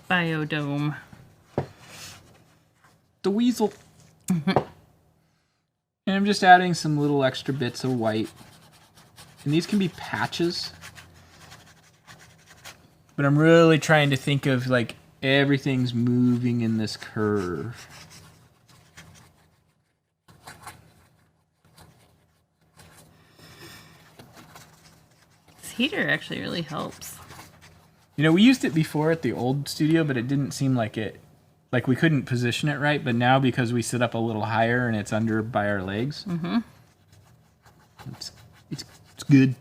Biodome. The weasel. And I'm just adding some little extra bits of white. And these can be patches. But I'm really trying to think of like everything's moving in this curve. This heater actually really helps. You know, we used it before at the old studio, but it didn't seem like like we couldn't position it right. But now because we sit up a little higher and it's under by our legs, it's good.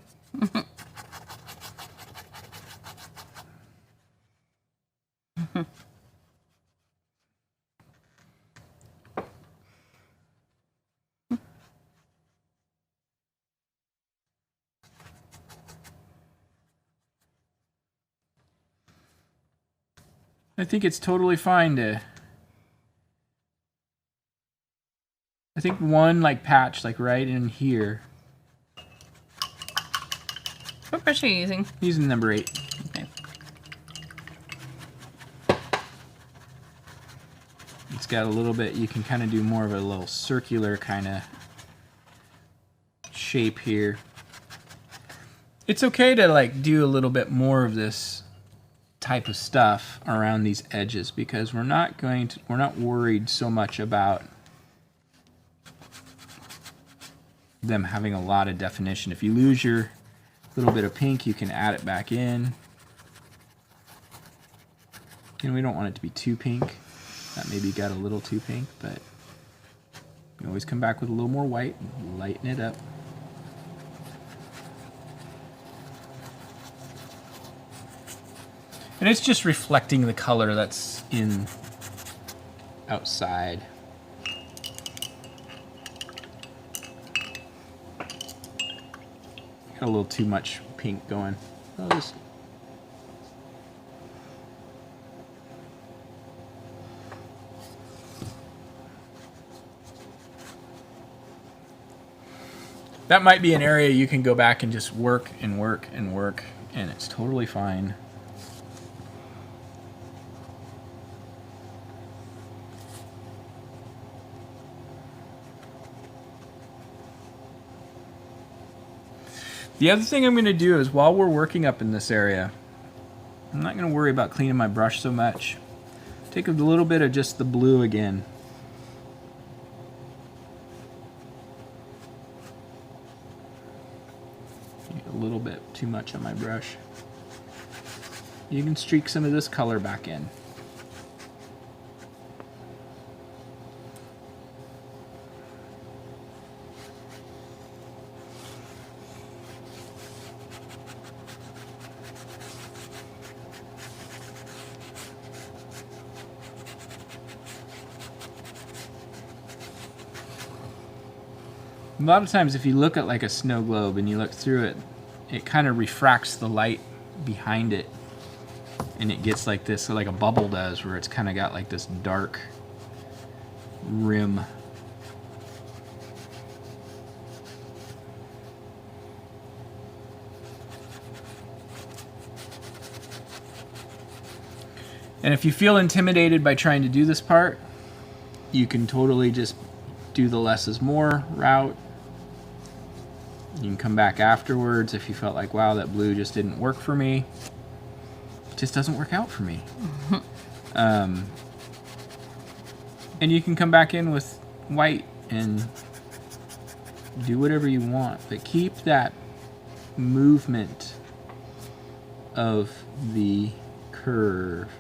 I think it's totally fine to... I think one like patch like right in here. What brush are you using? Using number 8. Okay. It's got a little bit, you can kind of do more of a little circular kind of shape here. It's okay to like do a little bit more of this type of stuff around these edges because we're not worried so much about them having a lot of definition. If you lose your little bit of pink, you can add it back in. And we don't want it to be too pink. That maybe got a little too pink, but you always come back with a little more white and lighten it up. And it's just reflecting the color that's in outside. Got a little too much pink going. I'll just that might be an area you can go back and just work and work and work, and it's totally fine. The other thing I'm going to do is while we're working up in this area, I'm not going to worry about cleaning my brush so much. Take a little bit of just the blue again. A little bit too much on my brush. You can streak some of this color back in. A lot of times if you look at like a snow globe and you look through it, it kind of refracts the light behind it, and it gets like this, like a bubble does, where it's kind of got like this dark rim. And if you feel intimidated by trying to do this part, you can totally just do the less is more route. You can come back afterwards if you felt like, wow, that blue just didn't work for me. It just doesn't work out for me. And you can come back in with white and do whatever you want, but keep that movement of the curve.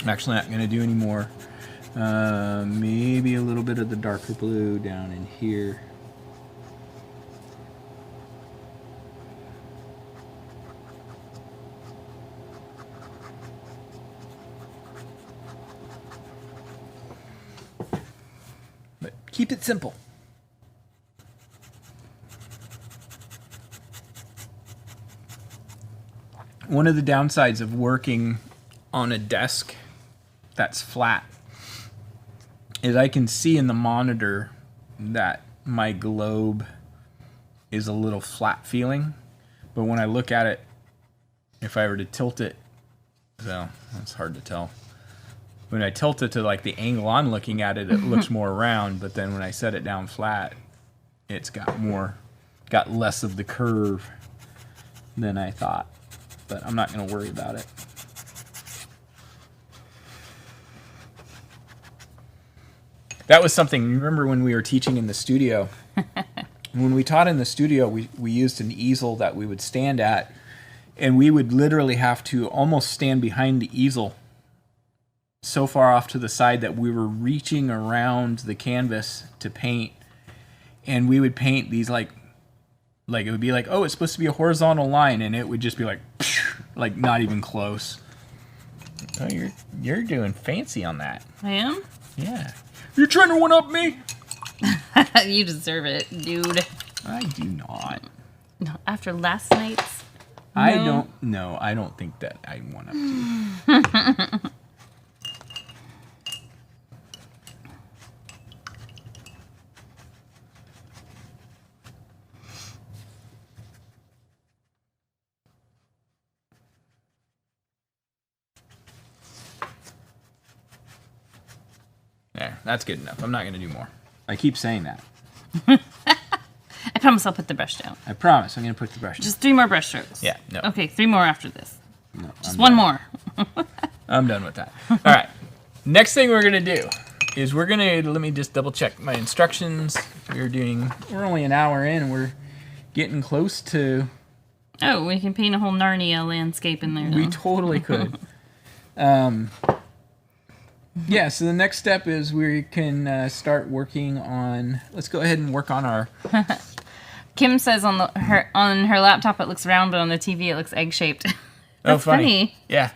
I'm actually not going to do any more. Maybe a little bit of the darker blue down in here. But keep it simple. One of the downsides of working on a desk that's flat is I can see in the monitor that my globe is a little flat feeling, but when I look at it, if I were to tilt it, so that's hard to tell. When I tilt it to like the angle I'm looking at it, it looks more round, but then when I set it down flat, it's got less of the curve than I thought, but I'm not going to worry about it. That was something, remember when we were teaching in the studio? When we taught in the studio, we used an easel that we would stand at, and we would literally have to almost stand behind the easel so far off to the side that we were reaching around the canvas to paint, and we would paint these like it would be like, oh, it's supposed to be a horizontal line, and it would just be like not even close. Oh, you're doing fancy on that. I am? Yeah. You're trying to one-up me? You deserve it, dude. I do not. No, after last night's... I don't think that I one-up you. There, that's good enough. I'm not going to do more. I keep saying that. I promise I'll put the brush down. I promise I'm going to put the brush down. Just 3 more brush strokes. Yeah, no. Okay, 3 more after this. No, Just one more. I'm done with that. All right. Next thing we're going to do is let me just double check my instructions. We're only an hour in and we're getting close to... Oh, we can paint a whole Narnia landscape in there. We totally could. Yeah, so the next step is we can start working on... Let's go ahead and work on our... Kim says on her laptop it looks round, but on the TV it looks egg-shaped. That's funny. Yeah.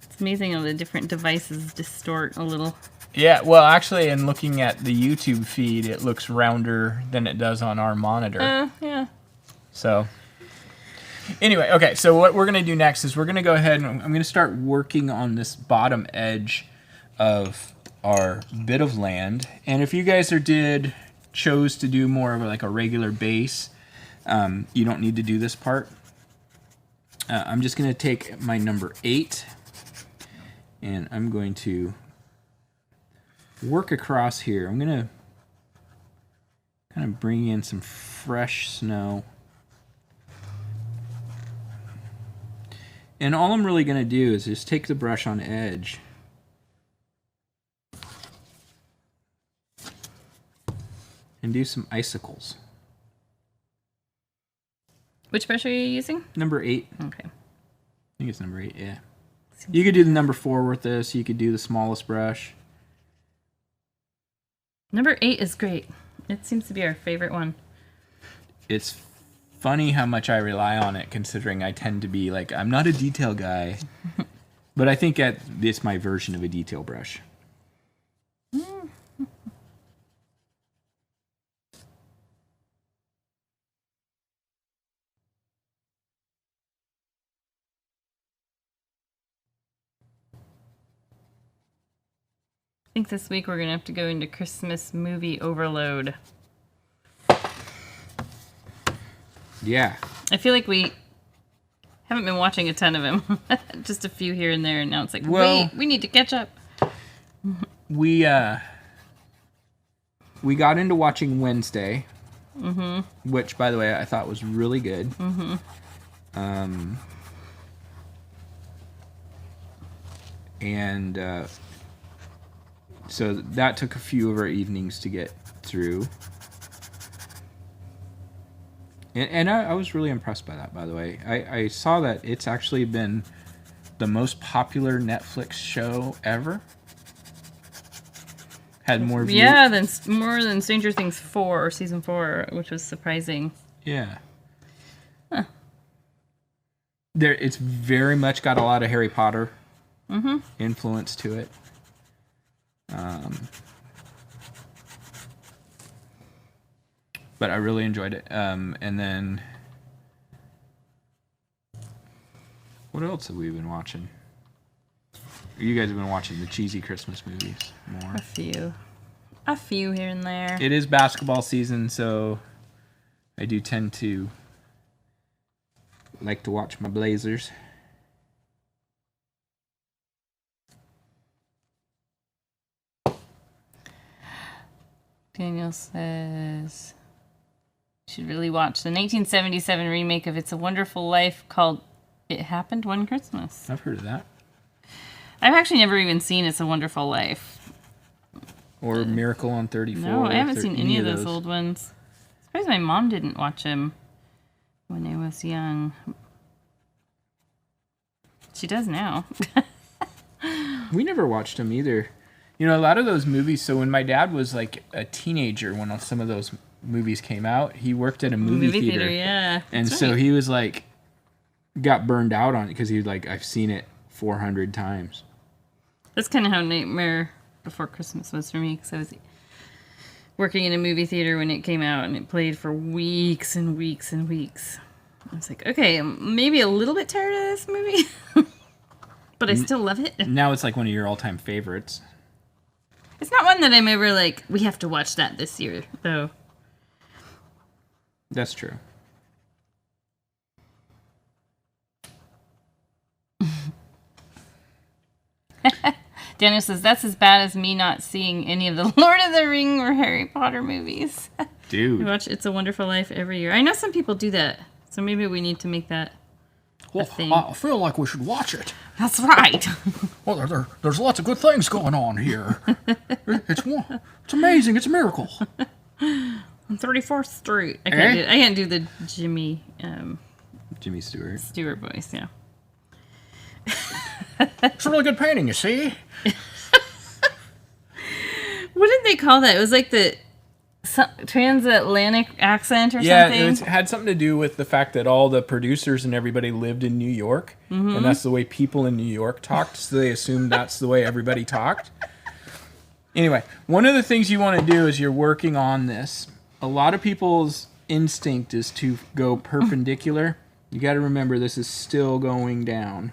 It's amazing how the different devices distort a little. Yeah, well, actually, in looking at the YouTube feed, it looks rounder than it does on our monitor. Yeah. So, anyway, okay, so what we're going to do next is we're going to go ahead and I'm going to start working on this bottom edge of our bit of land. And if you guys chose to do more of like a regular base, you don't need to do this part. I'm just going to take my number 8 and I'm going to work across here. I'm going to kind of bring in some fresh snow. And all I'm really going to do is just take the brush on edge and do some icicles. Which brush are you using? Number 8. Okay. I think it's number 8, yeah. You could do the number 4 with this. You could do the smallest brush. Number 8 is great. It seems to be our favorite one. It's funny how much I rely on it, considering I tend to be like, I'm not a detail guy. But I think it's my version of a detail brush. I think this week we're going to have to go into Christmas movie overload. Yeah. I feel like we haven't been watching a ton of them. Just a few here and there, and now it's like, wait, we need to catch up. We got into watching Wednesday, which, by the way, I thought was really good. So that took a few of our evenings to get through. And I was really impressed by that, by the way. I saw that it's actually been the most popular Netflix show ever. Had more views. Yeah, more than Stranger Things 4 or season 4, which was surprising. Yeah. Huh. It's very much got a lot of Harry Potter influence to it. But I really enjoyed it. And then, what else have we been watching? You guys have been watching the cheesy Christmas movies more. A few here and there. It is basketball season, so I do tend to like to watch my Blazers. Daniel says you should really watch the 1977 remake of It's a Wonderful Life called It Happened One Christmas. I've heard of that. I've actually never even seen It's a Wonderful Life. Or Miracle on 34. No, I haven't seen any of those old ones. I'm surprised my mom didn't watch them when I was young. She does now. We never watched them either. You know, a lot of those movies, so when my dad was like a teenager when some of those movies came out, he worked at a movie theater. Yeah. And so he was like, got burned out on it because he was like, I've seen it 400 times. That's kind of how Nightmare Before Christmas was for me, because I was working in a movie theater when it came out and it played for weeks and weeks and weeks. I was like, okay, I'm maybe a little bit tired of this movie, but I still love it. Now it's like one of your all-time favorites. It's not one that I'm ever like, we have to watch that this year, though. That's true. Daniel says, that's as bad as me not seeing any of the Lord of the Ring or Harry Potter movies. Dude. We watch It's a Wonderful Life every year. I know some people do that, so maybe we need to make that Well, thing. I feel like we should watch it. That's right. Well, there's lots of good things going on here. It's amazing. It's a miracle. On 34th Street. I can't do the Jimmy Jimmy Stewart. Stewart voice. Yeah. It's a really good painting, you see? What did they call that? It was like the transatlantic accent or something. Yeah, it had something to do with the fact that all the producers and everybody lived in New York, and that's the way people in New York talked, so they assumed that's the way everybody talked. Anyway, one of the things you want to do as you're working on this, a lot of people's instinct is to go perpendicular. You got to remember this is still going down.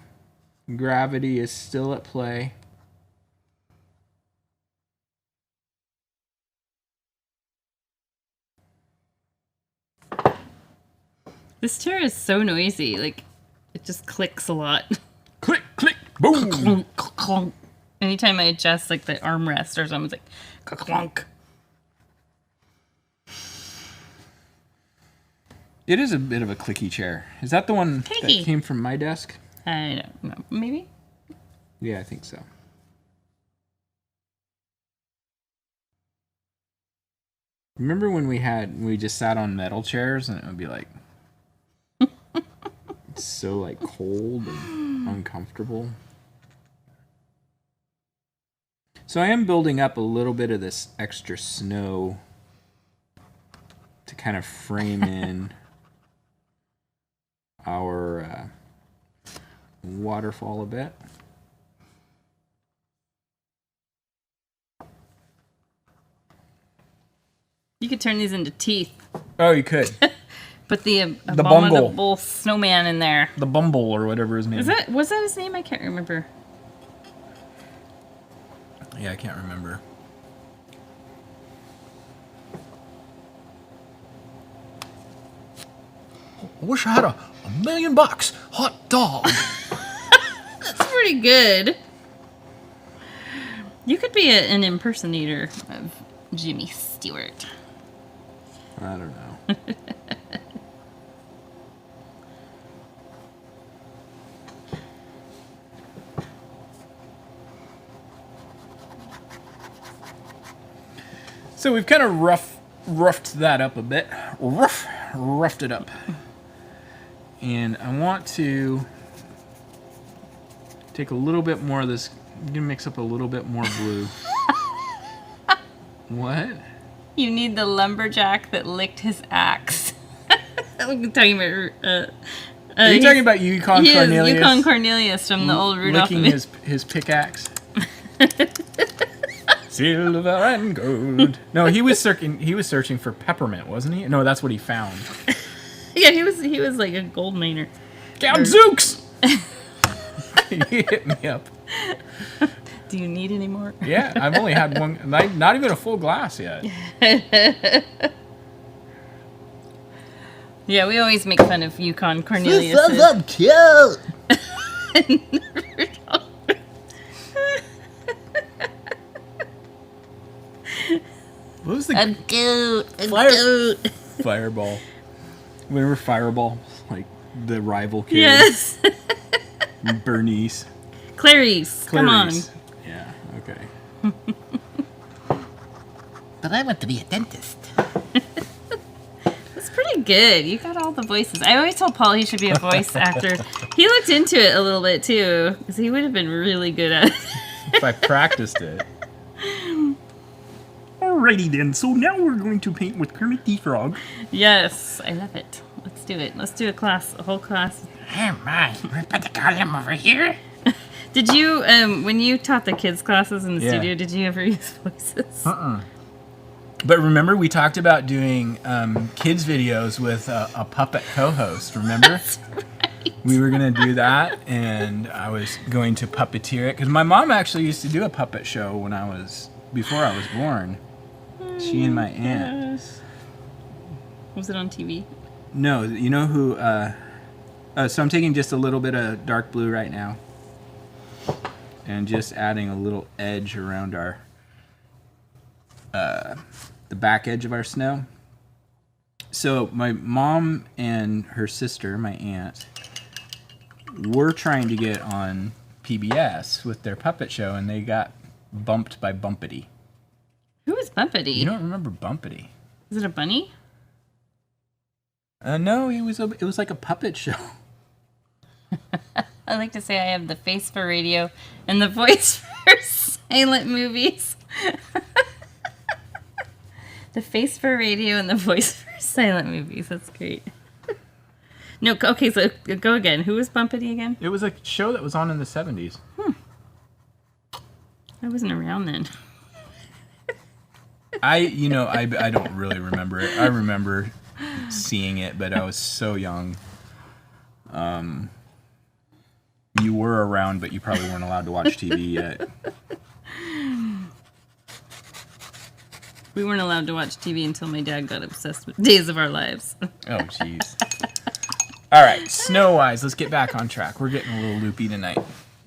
Gravity is still at play. This chair is so noisy. Like, it just clicks a lot. Click, click, boom. Clunk, clunk. Anytime I adjust, like, the armrest or something, it's like, clunk. It is a bit of a clicky chair. Is that the one Clicky. that came from my desk? I don't know. Maybe? Yeah, I think so. Remember when we just sat on metal chairs and it would be like it's so like cold and uncomfortable. So I am building up a little bit of this extra snow to kind of frame in our waterfall a bit. You could turn these into teeth. Oh, you could. Put the bungle. abominable snowman in there. The Bumble or whatever his name is. Was that his name? I can't remember. Yeah, I can't remember. I wish I had a $1,000,000 hot dog. That's pretty good. You could be an impersonator of Jimmy Stewart. I don't know. So we've kind of roughed that up a bit. Roughed it up. And I want to take a little bit more of this. I'm going to mix up a little bit more blue. What? You need the lumberjack that licked his axe. I'm talking about. Are you talking about Yukon Cornelius? Yukon Cornelius from the old Rudolph. Licking his pickaxe. Silver and gold. No, he was searching for peppermint, wasn't he? No, that's what he found. Yeah, he was like a gold miner. Gadzooks! He hit me up. Do you need any more? Yeah, I've only had one, not even a full glass yet. Yeah, we always make fun of Yukon Cornelius. cute. What was the I'm cute. I'm Fire- cute. Fireball? Remember Fireball? Like the rival kid. Yes. Bernice. Clarice. Come on. Clarice. Yeah, okay. But I want to be a dentist. That's pretty good. You got all the voices. I always told Paul he should be a voice actor. He looked into it a little bit too, because he would have been really good at it. If I practiced it. Alrighty then, so now we're going to paint with Kermit the Frog. Yes, I love it. Let's do it. Let's do a whole class. Hey, my, we put the column over here. Did you, when you taught the kids classes in the Yeah. studio, did you ever use voices? But remember, we talked about doing kids videos with a puppet co-host, remember? That's right. We were going to do that, and I was going to puppeteer it. Because my mom actually used to do a puppet show before I was born. She and my aunt. Yes. Was it on TV? No, you know who... so I'm taking just a little bit of dark blue right now. And just adding a little edge around our... the back edge of our snow. So my mom and her sister, my aunt, were trying to get on PBS with their puppet show, and they got bumped by Bumpity. Who is Bumpity? You don't remember Bumpity? Is it a bunny? No, it was like a puppet show. I like to say I have the face for radio and the voice for silent movies. The face for radio and the voice for silent movies. That's great. No, okay, so go again. Who was Bumpity again? It was a show that was on in the 70s. I wasn't around then. I don't really remember it. I remember seeing it, but I was so young. You were around, but you probably weren't allowed to watch TV yet. We weren't allowed to watch TV until my dad got obsessed with Days of Our Lives. Oh, jeez. All right, snow-wise, let's get back on track. We're getting a little loopy tonight.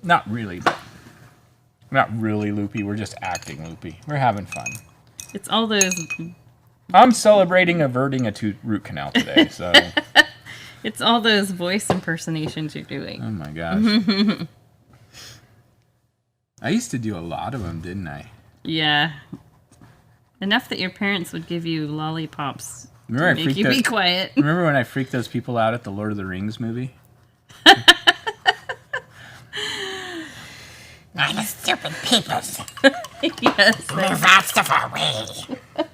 Not really, but not really loopy. We're just acting loopy. We're having fun. It's all those... I'm celebrating averting a root canal today, so... It's all those voice impersonations you're doing. Oh, my gosh. I used to do a lot of them, didn't I? Yeah. Enough that your parents would give you lollipops Remember to make you be quiet. Remember when I freaked those people out at the Lord of the Rings movie? Now you stupid peoples. Yes. Move out of our way.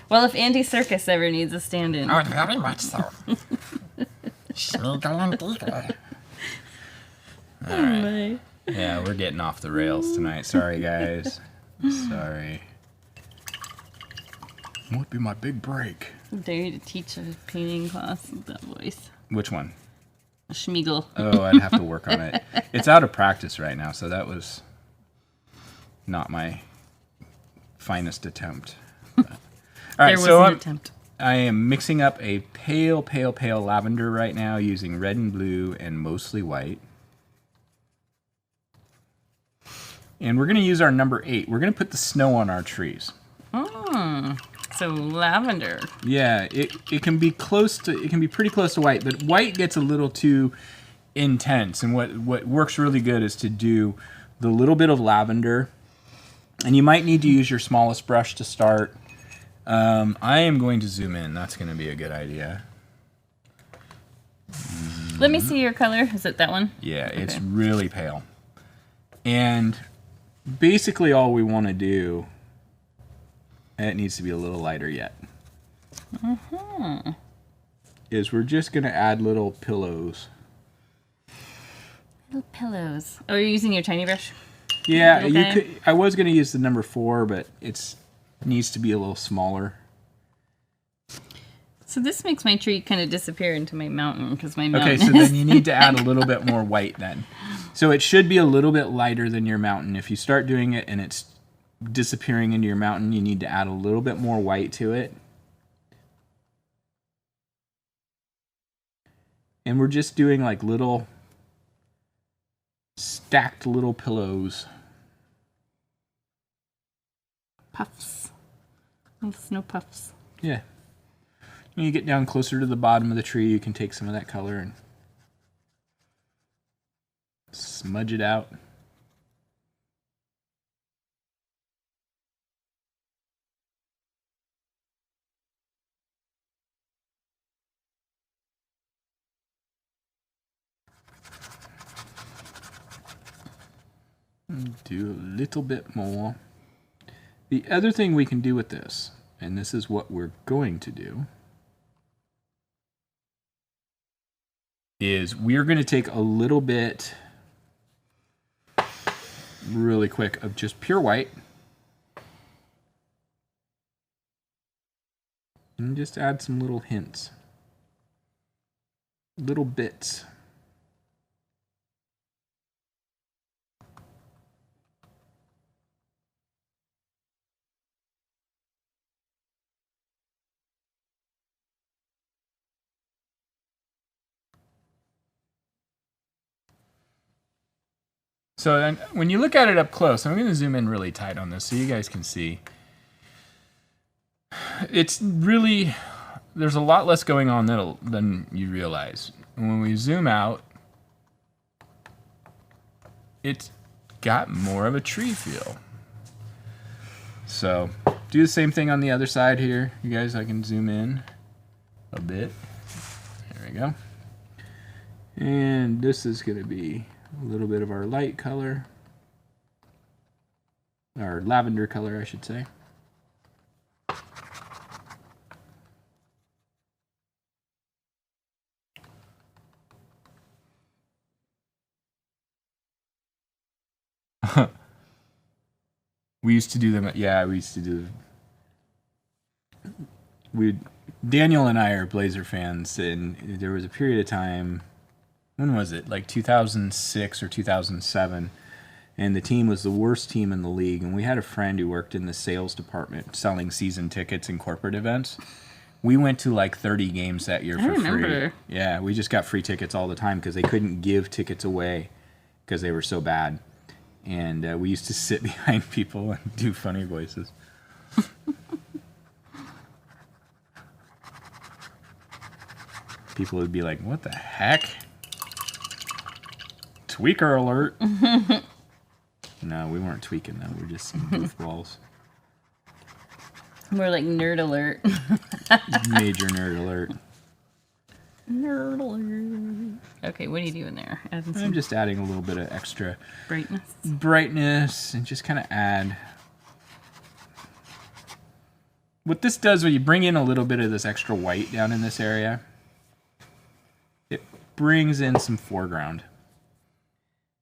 Well, if Andy Serkis ever needs a stand-in. Oh, very much so. Schmeagle and Deagle. All right. My. Yeah, we're getting off the rails tonight. Sorry, guys. Sorry. Might be my big break. Dare you to teach a painting class with that voice. Which one? Schmeagle. Oh, I'd have to work on it. It's out of practice right now, so that was not my finest attempt. All right, There was so an attempt. I am mixing up a pale, pale, pale lavender right now using red and blue and mostly white. And we're going to use our number 8. We're going to put the snow on our trees. Oh, so lavender. Yeah, it can be pretty close to white, but white gets a little too intense. And what works really good is to do the little bit of lavender. And you might need to use your smallest brush to start. I am going to zoom in. That's going to be a good idea. Let me see your color. Is it that one? Yeah, it's Okay. really pale. And basically all we want to do, and it needs to be a little lighter yet, is we're just going to add little pillows. Little pillows. Oh, you're using your tiny brush? Yeah, Little guy? I was going to use the number 4, but it needs to be a little smaller. So this makes my tree kind of disappear into my mountain because my mountain Okay, so is... then you need to add a little bit more white then. So it should be a little bit lighter than your mountain. If you start doing it and it's disappearing into your mountain, you need to add a little bit more white to it. And we're just doing like little stacked little pillows. Puffs. Little snow puffs. Yeah. When you get down closer to the bottom of the tree, you can take some of that color and smudge it out. Do a little bit more. The other thing we can do with this, and this is what we're going to do, is we're going to take a little bit, really quick, of just pure white. And just add some little hints. Little bits. So then when you look at it up close, I'm going to zoom in really tight on this so you guys can see. It's really, there's a lot less going on than you realize. And when we zoom out, it's got more of a tree feel. So do the same thing on the other side here. You guys, I can zoom in a bit. There we go. And this is going to be a little bit of our light color. Or lavender color, I should say. We used to do them. Yeah, we used to do. Daniel and I are Blazer fans, and there was a period of time. When was it? Like 2006 or 2007, and the team was the worst team in the league. And we had a friend who worked in the sales department selling season tickets and corporate events. We went to like 30 games that year for free. Yeah, we just got free tickets all the time because they couldn't give tickets away because they were so bad. And we used to sit behind people and do funny voices. People would be like, what the heck? Tweaker alert. No, we weren't tweaking though. We're just some goofballs. More like nerd alert. Major nerd alert. Nerd alert. Okay, what are you doing there? I'm just adding a little bit of extra brightness and just kind of add. What this does when you bring in a little bit of this extra white down in this area, it brings in some foreground.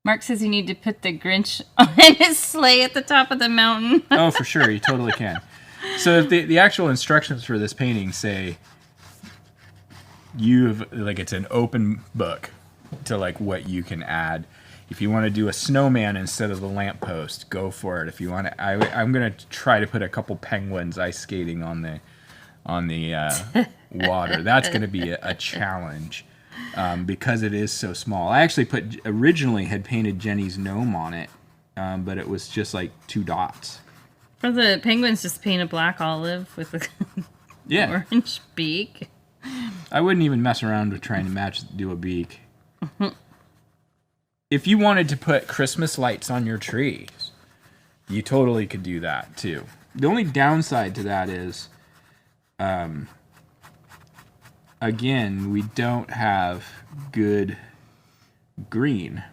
Mark says you need to put the Grinch on his sleigh at the top of the mountain. Oh, for sure. You totally can. So if the actual instructions for this painting say it's an open book to like what you can add. If you want to do a snowman instead of the lamppost, go for it. If you want to, I'm going to try to put a couple penguins ice skating on the water. That's going to be a challenge because it is so small. I actually originally had painted Jenny's gnome on it, but it was just like 2 dots. For the penguins, just paint a black olive with a orange beak. I wouldn't even mess around with trying to do a beak. If you wanted to put Christmas lights on your trees, you totally could do that too. The only downside to that is, again, we don't have good green.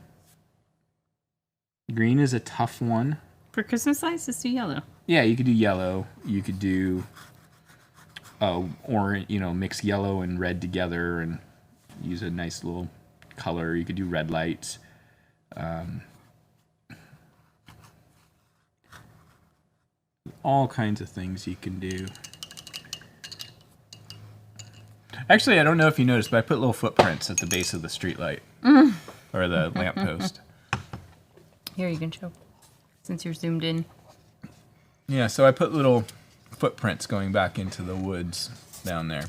Green is a tough one. For Christmas lights, just do yellow. Yeah, you could do yellow. You could do orange, mix yellow and red together and use a nice little color. You could do red lights. All kinds of things you can do. Actually, I don't know if you noticed, but I put little footprints at the base of the streetlight or the lamppost. Here, you can show, since you're zoomed in. Yeah, so I put little footprints going back into the woods down there.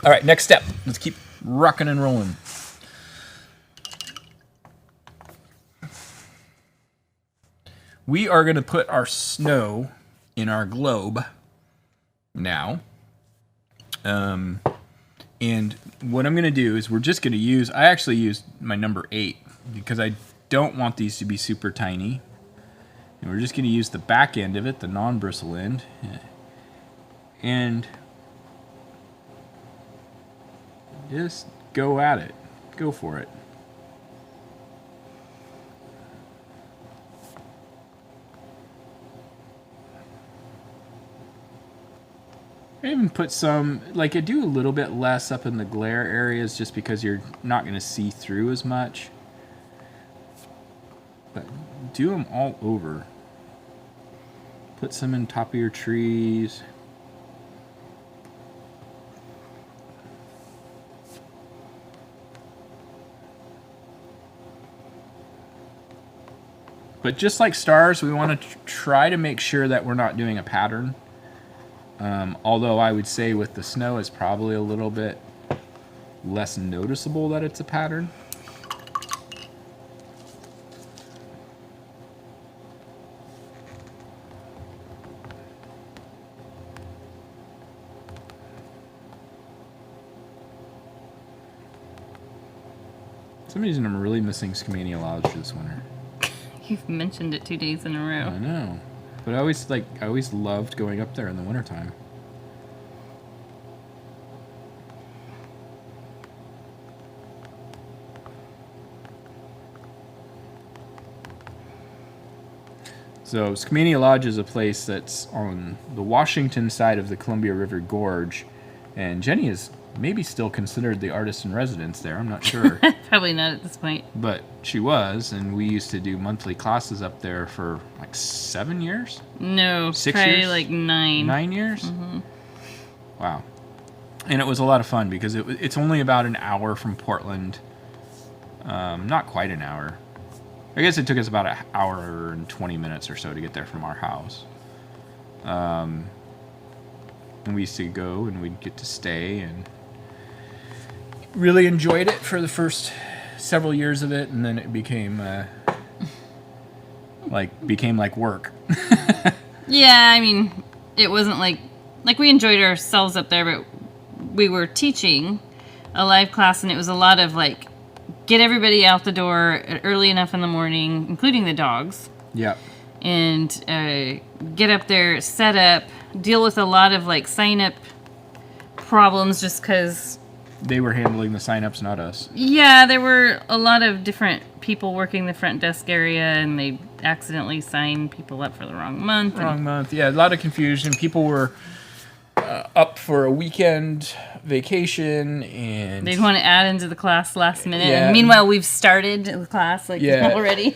All right, next step. Let's keep rocking and rolling. We are going to put our snow in our globe now. And what I'm going to do is we're just going to use, I actually used my number 8 because I don't want these to be super tiny. And we're just going to use the back end of it, the non-bristle end. And just go at it. Go for it. I even put some, I do a little bit less up in the glare areas just because you're not going to see through as much. But do them all over. Put some in top of your trees. But just like stars, we want to try to make sure that we're not doing a pattern. Although I would say with the snow, it's probably a little bit less noticeable that it's a pattern. For some reason, I'm really missing Scamania Lodge this winter. You've mentioned it 2 days in a row. I know. But I always loved going up there in the wintertime. So Skamania Lodge is a place that's on the Washington side of the Columbia River Gorge, and Jenny is maybe still considered the artist in residence there. I'm not sure. Probably not at this point. But she was, and we used to do monthly classes up there for like 7 years? No, 6 probably years? like 9. 9 years? Mm-hmm. Wow. And it was a lot of fun because it's only about an hour from Portland. Not quite an hour. I guess it took us about an hour and 20 minutes or so to get there from our house. And we used to go and we'd get to stay and really enjoyed it for the first several years of it, and then it became like work. Yeah, I mean, it wasn't like we enjoyed ourselves up there, but we were teaching a live class, and it was a lot of like get everybody out the door early enough in the morning, including the dogs. Yep. And get up there, set up, deal with a lot of like sign up problems just because They were handling the sign-ups, not us. yeah, there were a lot of different people working the front desk area, and they accidentally signed people up for the wrong month. and- Wrong month. Yeah, a lot of confusion. People were up for a weekend vacation, and They'd want to add into the class last minute. Yeah. And meanwhile, we've started the class Yeah. already.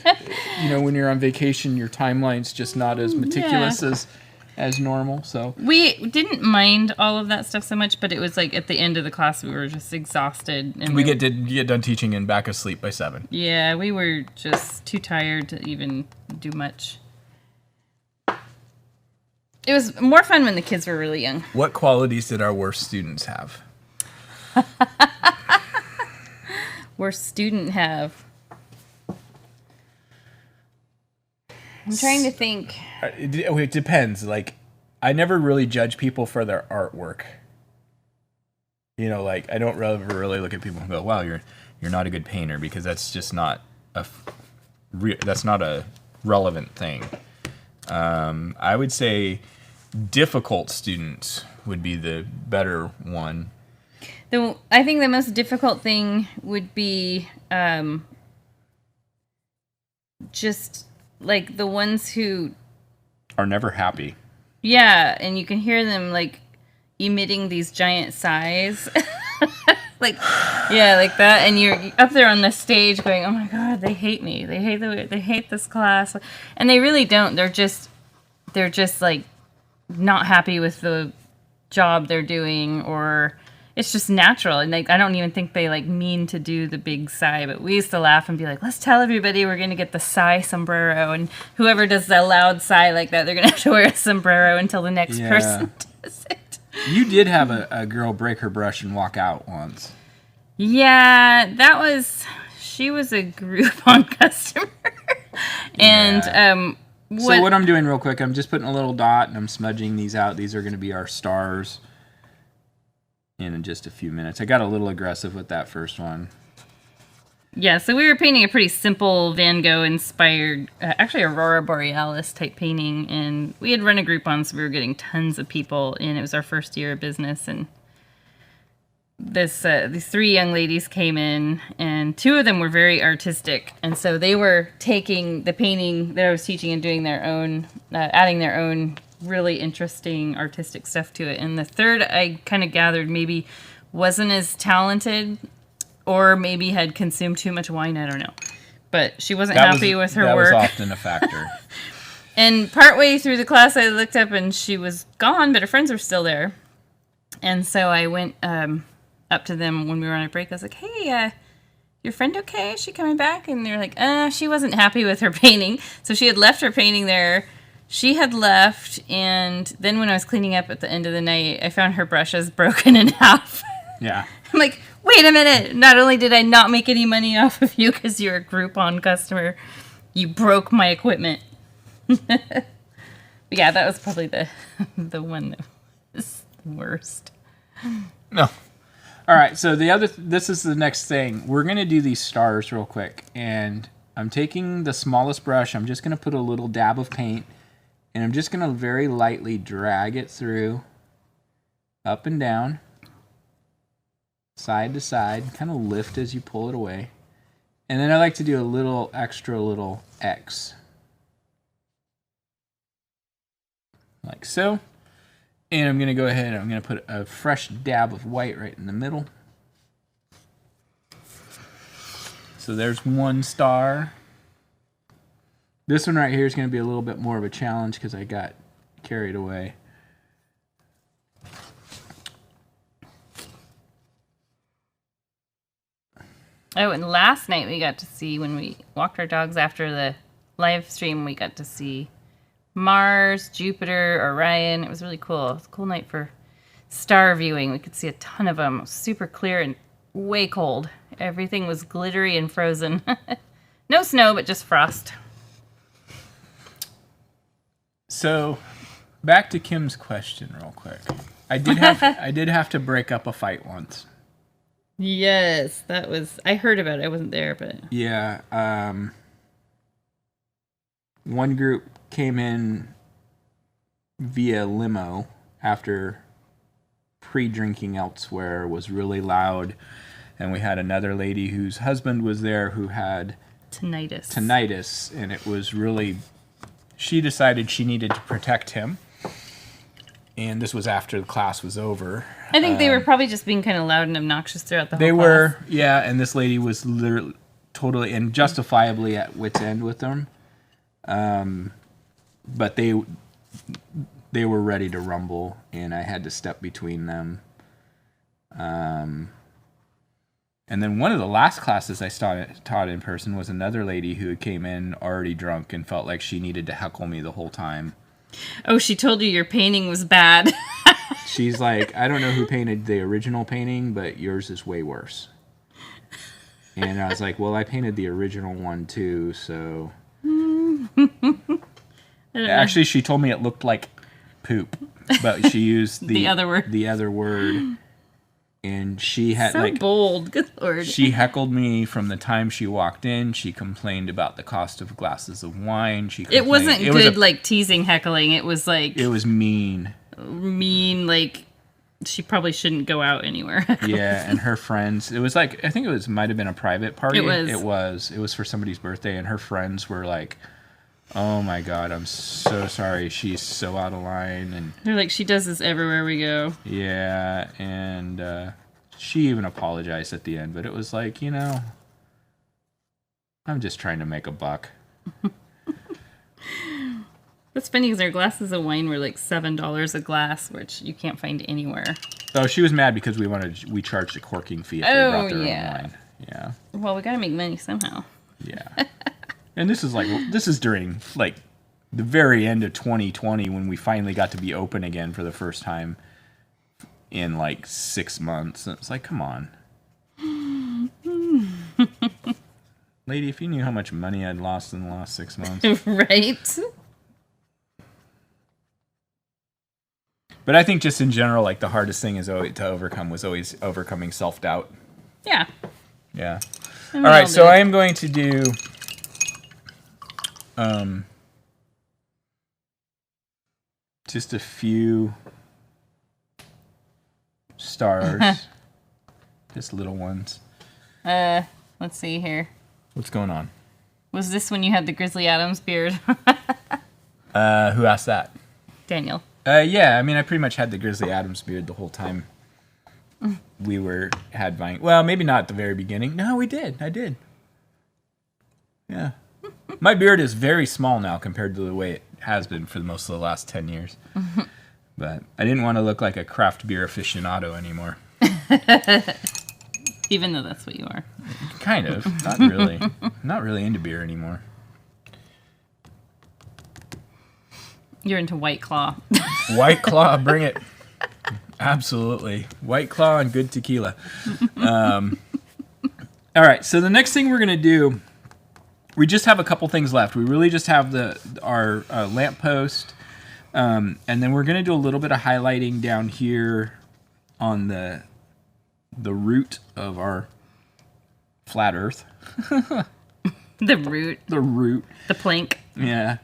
you know, when you're on vacation, your timeline's just not as meticulous as normal. So We didn't mind all of that stuff so much, but it was like at the end of the class, we were just exhausted. And we get done teaching and back asleep by 7. Yeah, we were just too tired to even do much. It was more fun when the kids were really young. What qualities did our worst students have? Worst student have. I'm trying to think. It depends. Like, I never really judge people for their artwork. You know, like I don't ever really look at people and go, "Wow, you're not a good painter," because that's just not that's not a relevant thing. I would say difficult students would be the better one. I think the most difficult thing would be just like the ones who Are never happy. yeah, and you can hear them like emitting these giant sighs. Like like that, and you're up there on the stage going, "Oh my god, they hate me. They hate this class." And they really don't. They're just like not happy with the job they're doing, or it's just natural. And like I don't even think they like mean to do the big sigh, but we used to laugh and be like, "Let's tell everybody we're going to get the sigh sombrero, and whoever does the loud sigh like that, they're going to have to wear a sombrero until the next Yeah. person does it." You did have a girl break her brush and walk out once. Yeah, she was a Groupon customer. And So what I'm doing real quick, I'm just putting a little dot and I'm smudging these out. These are going to be our stars in just a few minutes. I got a little aggressive with that first one. yeah, so we were painting a pretty simple Van Gogh inspired, actually Aurora Borealis type painting, and we had run a Groupon, so we were getting tons of people in. It was our first year of business, and these 3 young ladies came in, and 2 of them were very artistic, and so they were taking the painting that I was teaching and doing their own, adding their own really interesting artistic stuff to it. And the third, I kind of gathered maybe wasn't as talented, or maybe had consumed too much wine. I don't know, but she wasn't happy with her work. That was often a factor. And partway through the class, I looked up and she was gone, but her friends were still there. And so I went up to them when we were on a break. I was like, "Hey, your friend okay? Is she coming back?" And they're like, she wasn't happy with her painting. So she had left her painting there. She had left, and then when I was cleaning up at the end of the night, I found her brushes broken in half. Yeah. I'm like, "Wait a minute. Not only did I not make any money off of you because you're a Groupon customer, you broke my equipment." But yeah, that was probably the one that was the worst. No. All right, so this is the next thing. We're going to do these stars real quick, and I'm taking the smallest brush. I'm just going to put a little dab of paint, and I'm just going to very lightly drag it through, up and down, side to side, kind of lift as you pull it away. And then I like to do a little extra little X. Like so. And I'm going to go ahead and I'm going to put a fresh dab of white right in the middle. So there's one star. This one right here is going to be a little bit more of a challenge because I got carried away. Oh, and last night we got to see, when we walked our dogs after the live stream, we got to see Mars, Jupiter, Orion. It was really cool. It was a cool night for star viewing. We could see a ton of them. It was super clear and way cold. Everything was glittery and frozen. No snow, but just frost. So, back to Kim's question real quick. I did have to break up a fight once. Yes, that was... I heard about it. I wasn't there, but... Yeah. One group came in via limo after pre-drinking elsewhere, was really loud, and we had another lady whose husband was there who had tinnitus, and it was really... She decided she needed to protect him, and this was after the class was over. I think they were probably just being kind of loud and obnoxious throughout the whole They class. were, yeah, and this lady was literally, totally, and justifiably at wit's end with them. But they were ready to rumble, and I had to step between them. And then one of the last classes I taught in person was another lady who came in already drunk and felt like she needed to heckle me the whole time. Oh, she told you your painting was bad. She's like, I don't know who painted the original painting, but yours is way worse. And I was like, well, I painted the original one too, so... Actually, she told me it looked like poop, but she used The other word. The other word. And she had So bold. Good Lord. She heckled me from the time she walked in. She complained about the cost of glasses of wine. It wasn't good, like, teasing heckling. It was, like... It was mean. Mean, like, she probably shouldn't go out anywhere. Yeah, and her friends... It was, like, I think it might have been a private party. It was. It was for somebody's birthday, and her friends were like, oh, my God, I'm so sorry. She's so out of line. And they're like, she does this everywhere we go. yeah, and she even apologized at the end, but it was like, you know, I'm just trying to make a buck. What's funny is their glasses of wine were like $7 a glass, which you can't find anywhere. Oh, she was mad because we charged a corking fee if they brought their own wine. Yeah. Well, we gotta make money somehow. Yeah. And this is during like the very end of 2020 when we finally got to be open again for the first time in like 6 months. And it's like, come on. Lady, if you knew how much money I'd lost in the last 6 months. Right? But I think just in general, like the hardest thing is to overcome was always overcoming self-doubt. Yeah. Yeah. All right, so I am going to do just a few stars, just little ones. Let's see here. What's going on? Was this when you had the Grizzly Adams beard? Who asked that? Daniel. Yeah, I mean, I pretty much had the Grizzly Adams beard the whole time we had Vine. Well, maybe not at the very beginning. No, we did. I did. Yeah. My beard is very small now compared to the way it has been for most of the last 10 years. But I didn't want to look like a craft beer aficionado anymore. Even though that's what you are. Kind of. Not really. Not really into beer anymore. You're into White Claw. White Claw, bring it. Absolutely. White Claw and good tequila. All right, so the next thing we're going to do, we just have a couple things left. We really just have our lamppost, and then we're going to do a little bit of highlighting down here on the root of our flat Earth. The root, The root. the plank. Yeah.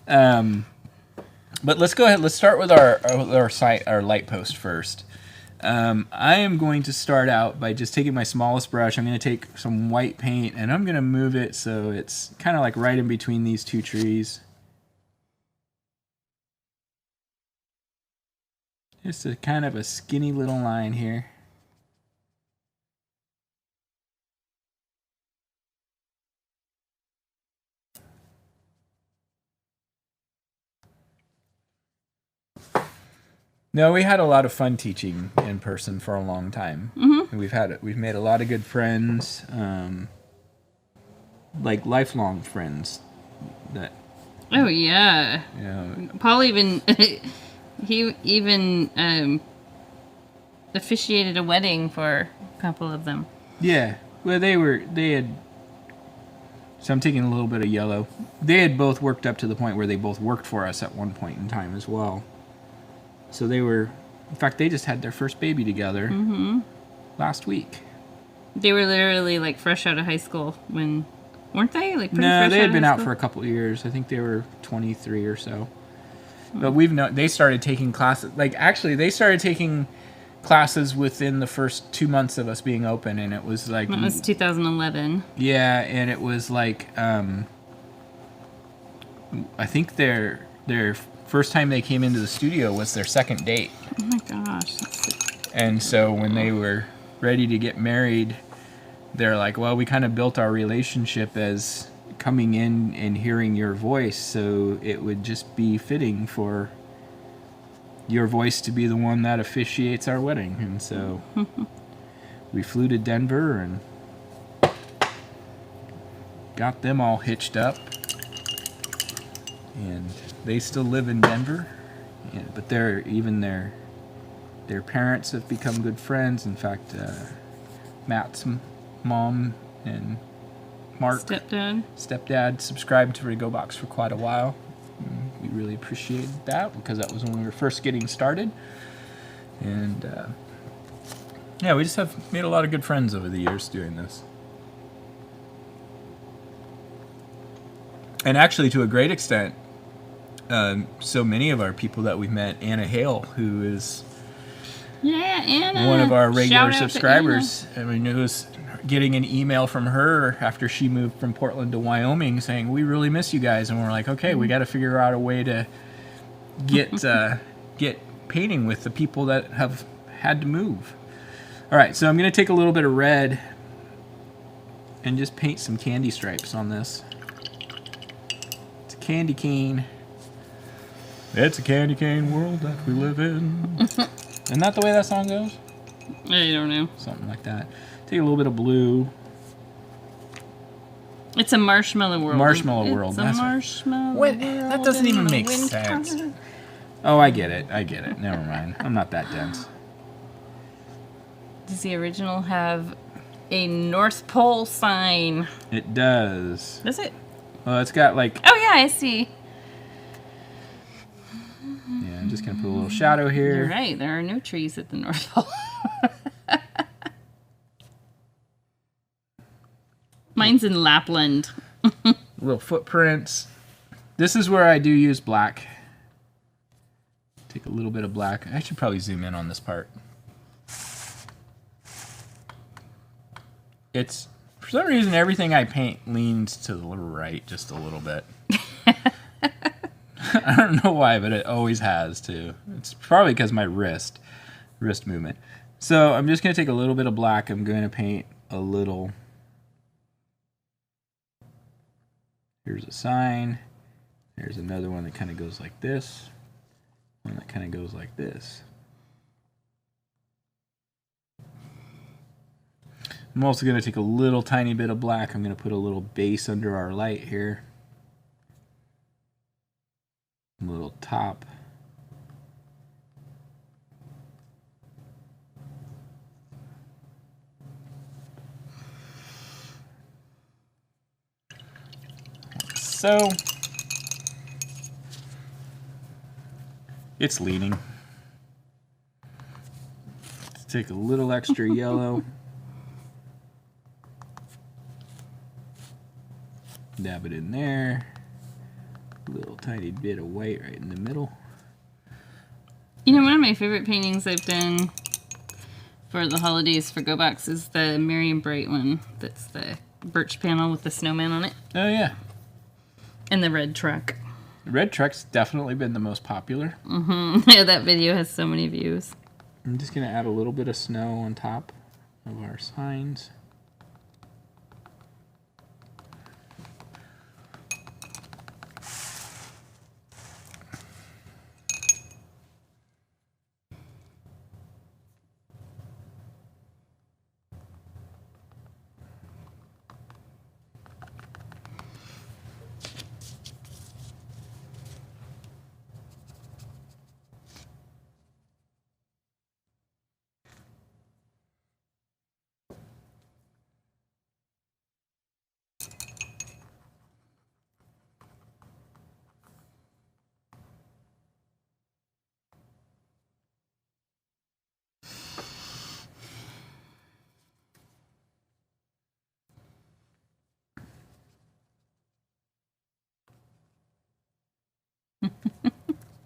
But let's go ahead. Let's start with our site, our light post first. I am going to start out by just taking my smallest brush. I'm going to take some white paint and I'm going to move it so it's kind of like right in between these two trees. Just a kind of a skinny little line here. No, we had a lot of fun teaching in person for a long time. Mm-hmm. And we've made a lot of good friends, like lifelong friends. That Oh yeah. you know, Paul even he even officiated a wedding for a couple of them. yeah. Well, they had. So I'm taking a little bit of yellow. They had both worked up to the point where they both worked for us at one point in time as well. So they were, in fact, they just had their first baby together last week. They were literally like fresh out of high school when, weren't they? Like pretty No, fresh they had of been high out school? for a couple of years. I think they were 23 or so. But they started taking classes. Like actually, they started taking classes within the first 2 months of us being open, and it was like That was 2011. yeah, and it was like I think their first time they came into the studio was their second date. Oh my gosh. That's And so when they were ready to get married, they're like, well, we kind of built our relationship as coming in and hearing your voice, so it would just be fitting for your voice to be the one that officiates our wedding. And so we flew to Denver and got them all hitched up. And they still live in Denver, but their parents have become good friends. In fact, Matt's mom and Mark, stepdad, subscribed to RegoBox for quite a while. We really appreciated that because that was when we were first getting started. And yeah, we just have made a lot of good friends over the years doing this. And actually, to a great extent, so many of our people that we've met, Anna Hale, who is Anna. one of our regular Shout out to subscribers, I mean, it was getting an email from her after she moved from Portland to Wyoming saying, we really miss you guys. And we're like, okay, we got to figure out a way to get painting with the people that have had to move. All right, so I'm going to take a little bit of red and just paint some candy stripes on this. It's a candy cane. It's a candy cane world that we live in. Isn't that the way that song goes? I don't know. Something like that. Take a little bit of blue. It's a marshmallow world. Marshmallow world. It's a That's right. marshmallow What? world. That doesn't even in the make winter. sense. Oh, I get it. Never mind. I'm not that dense. Does the original have a North Pole sign? It does. Does it? Well, it's got like... Oh yeah, I see. Yeah, I'm just going to put a little shadow here. You're right. There are no trees at the North Pole. Mine's in Lapland. Little footprints. This is where I do use black. Take a little bit of black. I should probably zoom in on this part. It's, for some reason, everything I paint leans to the right just a little bit. I don't know why, but it always has too. It's probably because my wrist movement. So I'm just going to take a little bit of black. I'm going to paint a little. Here's a sign. There's another one that kind of goes like this. One that kind of goes like this. I'm also going to take a little tiny bit of black. I'm going to put a little base under our light here. A little top. So it's leaning. Let's take a little extra yellow. Dab it in there. A little tiny bit of white right in the middle. You know, one of my favorite paintings I've done for the holidays for Go Box is the Merry and Bright one. That's the birch panel with the snowman on it. Oh, yeah. And the red truck. The red truck's definitely been the most popular. Yeah, that video has so many views. I'm just going to add a little bit of snow on top of our signs.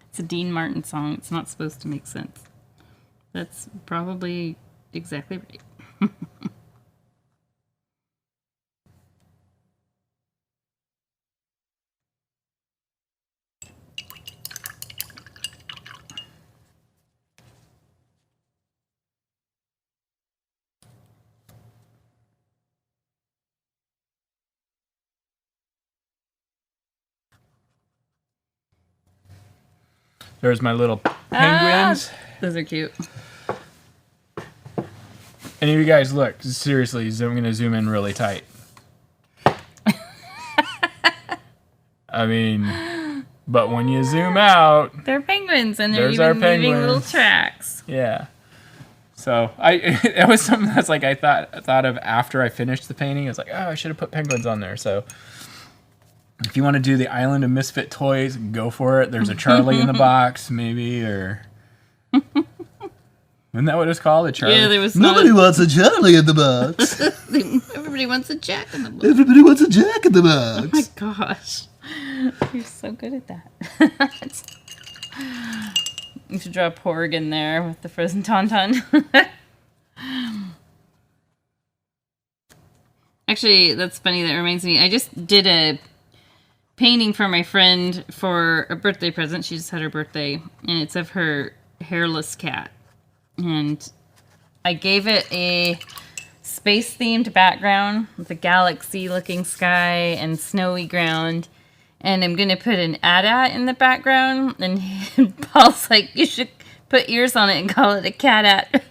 It's a Dean Martin song. It's not supposed to make sense. That's probably exactly right. There's my little penguins. Those are cute. Any of you guys look, seriously, I'm going to zoom in really tight. I mean, but when you zoom out, They're penguins, and they're There's our even leaving little penguins. tracks. yeah. So it was something that's like I thought of after I finished the painting. I was like, oh, I should have put penguins on there. So if you want to do the Island of Misfit Toys, go for it. There's a Charlie in the box, maybe, or isn't that what it's called? A Charlie? Yeah, there was Nobody wants a Charlie in the box. Everybody wants a Jack in the box. Everybody wants a Jack in the Oh my box. gosh. You're so good at that. You should draw a porg in there with the frozen tauntaun. Actually, that's funny. That reminds me. I just did a painting for my friend for a birthday present. She just had her birthday, and it's of her hairless cat. And I gave it a space-themed background with a galaxy-looking sky and snowy ground. And I'm going to put an AT-AT in the background. And Paul's like, you should put ears on it and call it a cat-at.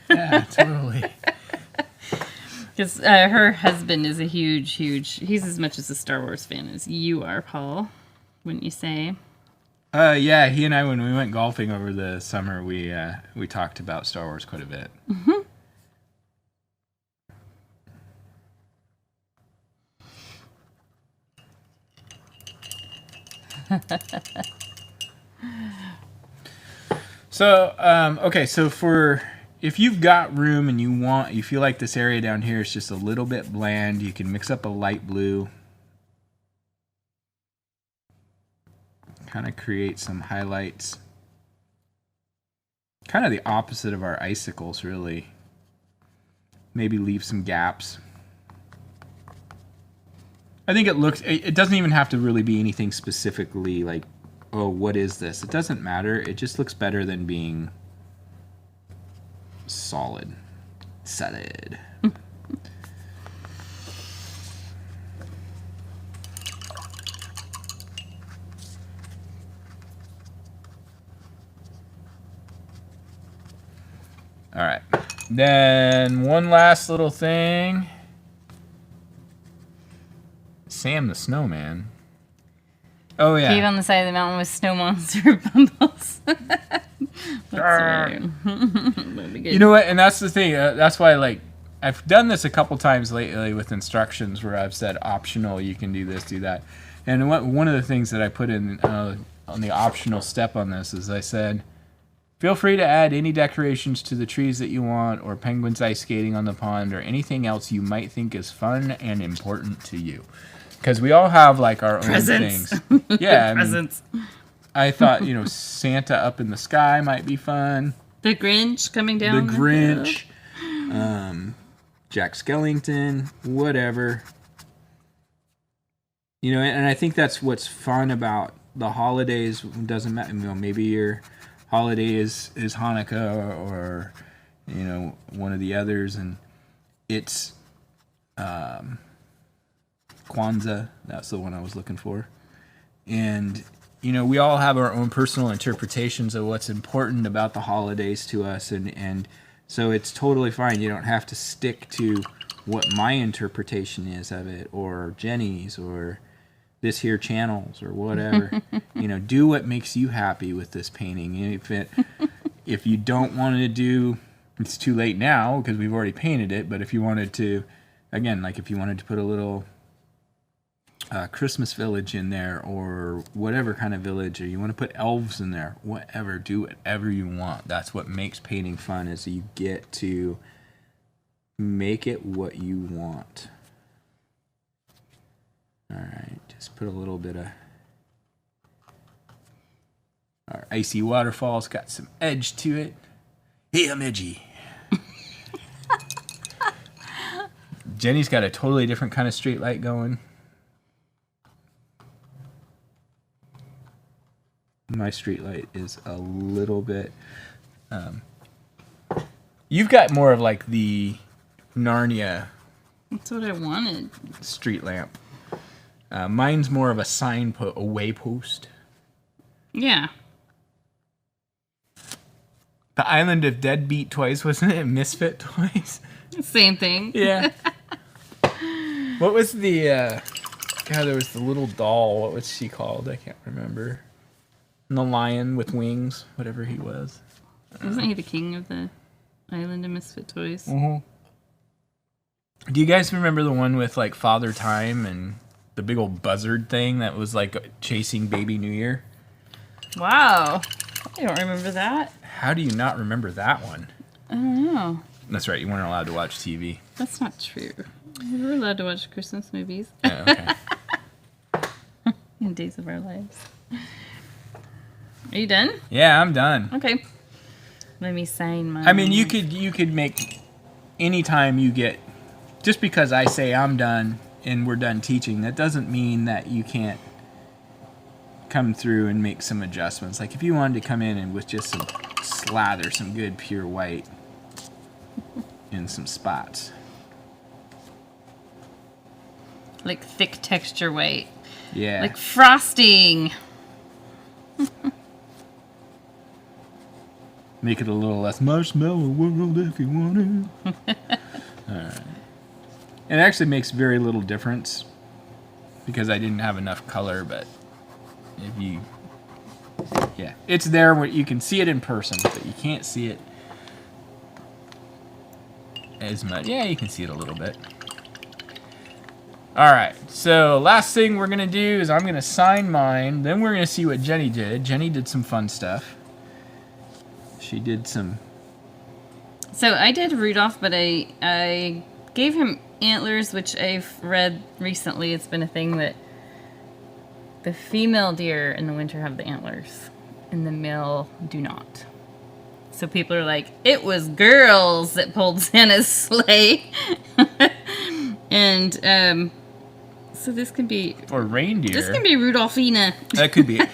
Yeah, totally. Because her husband is a huge, he's as much as a Star Wars fan as you are, Paul. Wouldn't you say? Yeah, he and I, when we went golfing over the summer, we talked about Star Wars quite a bit. Mm-hmm. So, okay, so if you've got room and you feel like this area down here is just a little bit bland, you can mix up a light blue. Kind of create some highlights. Kind of the opposite of our icicles, really. Maybe leave some gaps. I think it doesn't even have to really be anything specifically like, oh, what is this? It doesn't matter. It just looks better than being solid. Solid. All right. Then one last little thing. Sam the Snowman. Oh, yeah. Cave on the side of the mountain with snow monster bundles. That's right. That'd be good. You know what? And that's the thing. That's why, I've done this a couple times lately with instructions where I've said optional, you can do this, do that. And one of the things that I put in on the optional step on this is I said, Feel free to add any decorations to the trees that you want, or penguins ice skating on the pond, or anything else you might think is fun and important to you. Because we all have like our Presents. own things. Yeah, Presents. I thought, Santa up in the sky might be fun. The Grinch coming down. The Grinch, Jack Skellington, whatever. And I think that's what's fun about the holidays. It doesn't matter. Maybe your holiday is Hanukkah or one of the others, and it's Kwanzaa. That's the one I was looking for. And we all have our own personal interpretations of what's important about the holidays to us, and so it's totally fine. You don't have to stick to what my interpretation is of it, or Jenny's, or this here channel's, or whatever. Do what makes you happy with this painting. If you don't want to do, it's too late now because we've already painted it. But if you wanted to, again, like if you wanted to put a little Christmas village in there, or whatever kind of village, or you want to put elves in there, whatever, do whatever you want. That's what makes painting fun, is you get to make it what you want. All right, just put a little bit of our icy waterfall's got some edge to it. Hey, I'm edgy. Jenny's got a totally different kind of street light going. My street light is a little bit... you've got more of like the Narnia... That's what I wanted. ...street lamp. Mine's more of a a waypost. Yeah. The Island of Deadbeat Toys, wasn't it? Misfit Toys? Same thing. Yeah. What was the... God, there was the little doll. What was she called? I can't remember. And the lion with wings, whatever he was. Wasn't he the king of the Island of Misfit Toys? Mm-hmm. Do you guys remember the one with like Father Time and the big old buzzard thing that was like chasing Baby New Year? Wow. I don't remember that. How do you not remember that one? I don't know. That's right, you weren't allowed to watch TV. That's not true. We were allowed to watch Christmas movies. Yeah, okay. In Days of Our Lives. Are you done? Yeah, I'm done. Okay. Let me sign mine. I mean, you could make any time you get, just because I say I'm done and we're done teaching, that doesn't mean that you can't come through and make some adjustments. Like if you wanted to come in and with just some slather, some good pure white in some spots. Like thick texture white. Yeah. Like frosting. Make it a little less marshmallow world if you want it. Alright. It actually makes very little difference because I didn't have enough color, but if you... Yeah, it's there where you can see it in person, but you can't see it as much. Yeah, you can see it a little bit. Alright, so last thing we're going to do is I'm going to sign mine, then we're going to see what Jenny did. Jenny did some fun stuff. She did some... So I did Rudolph, but I gave him antlers, which I've read recently. It's been a thing that the female deer in the winter have the antlers, and the male do not. So people are like, it was girls that pulled Santa's sleigh. And so this could be... For reindeer. This can be Rudolphina. That could be it.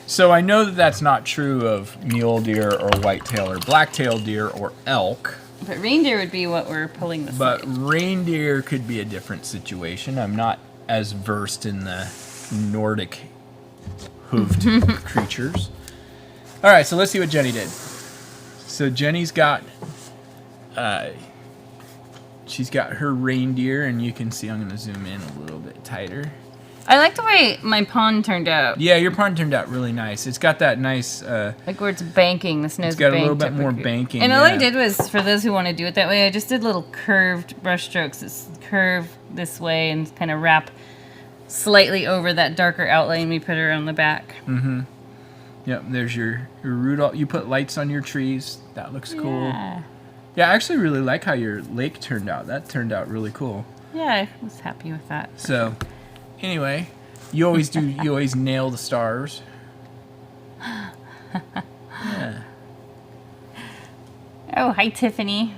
So I know that that's not true of mule deer or whitetail or blacktail deer or elk. But reindeer would be what we're pulling the But sleigh. reindeer could be a different situation. I'm not as versed in the Nordic hoofed creatures. All right, so let's see what Jenny did. So Jenny's got, she's got her reindeer, and you can see, I'm going to zoom in a little bit tighter. I like the way my pond turned out. Yeah, your pond turned out really nice. It's got that nice... Like where it's banking, the snow's It's got a banked little bit up more here. banking, And all I yeah. did was, for those who want to do it that way, I just did little curved brush strokes. It's curve this way and kind of wrap slightly over that darker outline we put around the back. Mm-hmm. Yep, there's your Rudolph. You put lights on your trees. That looks cool. Yeah. Yeah, I actually really like how your lake turned out. That turned out really cool. Yeah, I was happy with that. So, anyway, you always do. You always nail the stars. Yeah. Oh, hi, Tiffany.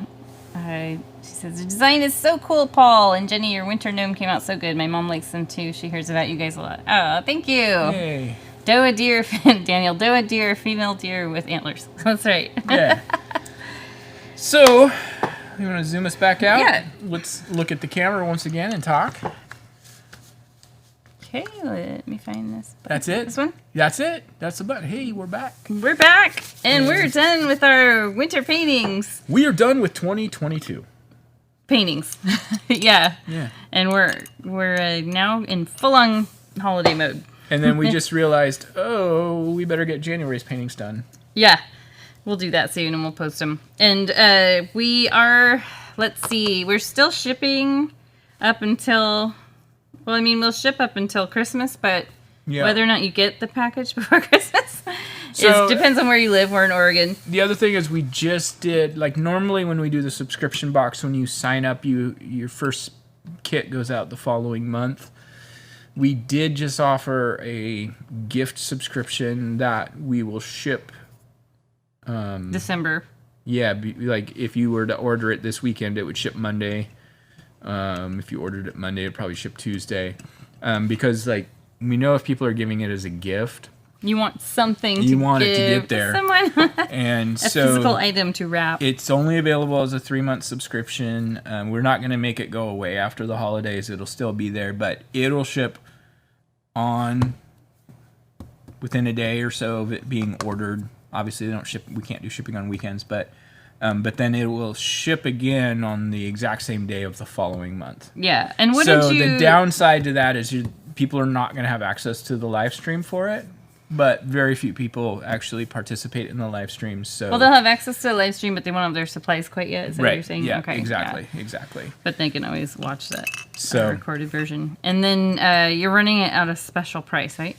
She says, the design is so cool, Paul. And Jenny, your winter gnome came out so good. My mom likes them too. She hears about you guys a lot. Oh, thank you. Yay. Doe deer, Daniel. Doe deer, female deer with antlers. That's right. Yeah. So, you want to zoom us back out? Yeah. Let's look at the camera once again and talk. Okay, let me find this button. That's it? This one? That's it. That's the button. Hey, we're back. We're back, and we're done with our winter paintings. We are done with 2022. Paintings. Yeah. Yeah. And we're now in full-on holiday mode. And then we just realized, oh, we better get January's paintings done. Yeah. We'll do that soon, and we'll post them. And we are, let's see, we're still shipping up until... Well, I mean, we'll ship up until Christmas, but whether or not you get the package before Christmas depends on where you live. We're in Oregon. The other thing is we just did, like normally when we do the subscription box, when you sign up, your first kit goes out the following month. We did just offer a gift subscription that we will ship. December. Yeah, like if you were to order it this weekend, it would ship Monday. If you ordered it Monday, it'd probably ship Tuesday. Because like we know if people are giving it as a gift, you want something you to want give it to get there. Someone And a so physical item to wrap. it's only available as a 3-month subscription. We're not going to make it go away after the holidays. It'll still be there, but it'll ship on within a day or so of it being ordered. Obviously, they don't ship. We can't do shipping on weekends, but then it will ship again on the exact same day of the following month. Yeah, and what So did you... the downside to that is people are not going to have access to the live stream for it, but very few people actually participate in the live streams. So Well, they'll have access to the live stream, but they won't have their supplies quite yet. Is that what you're saying? Yeah, Okay, exactly, yeah. exactly. But they can always watch that So recorded version. And then you're running it at a special price, right?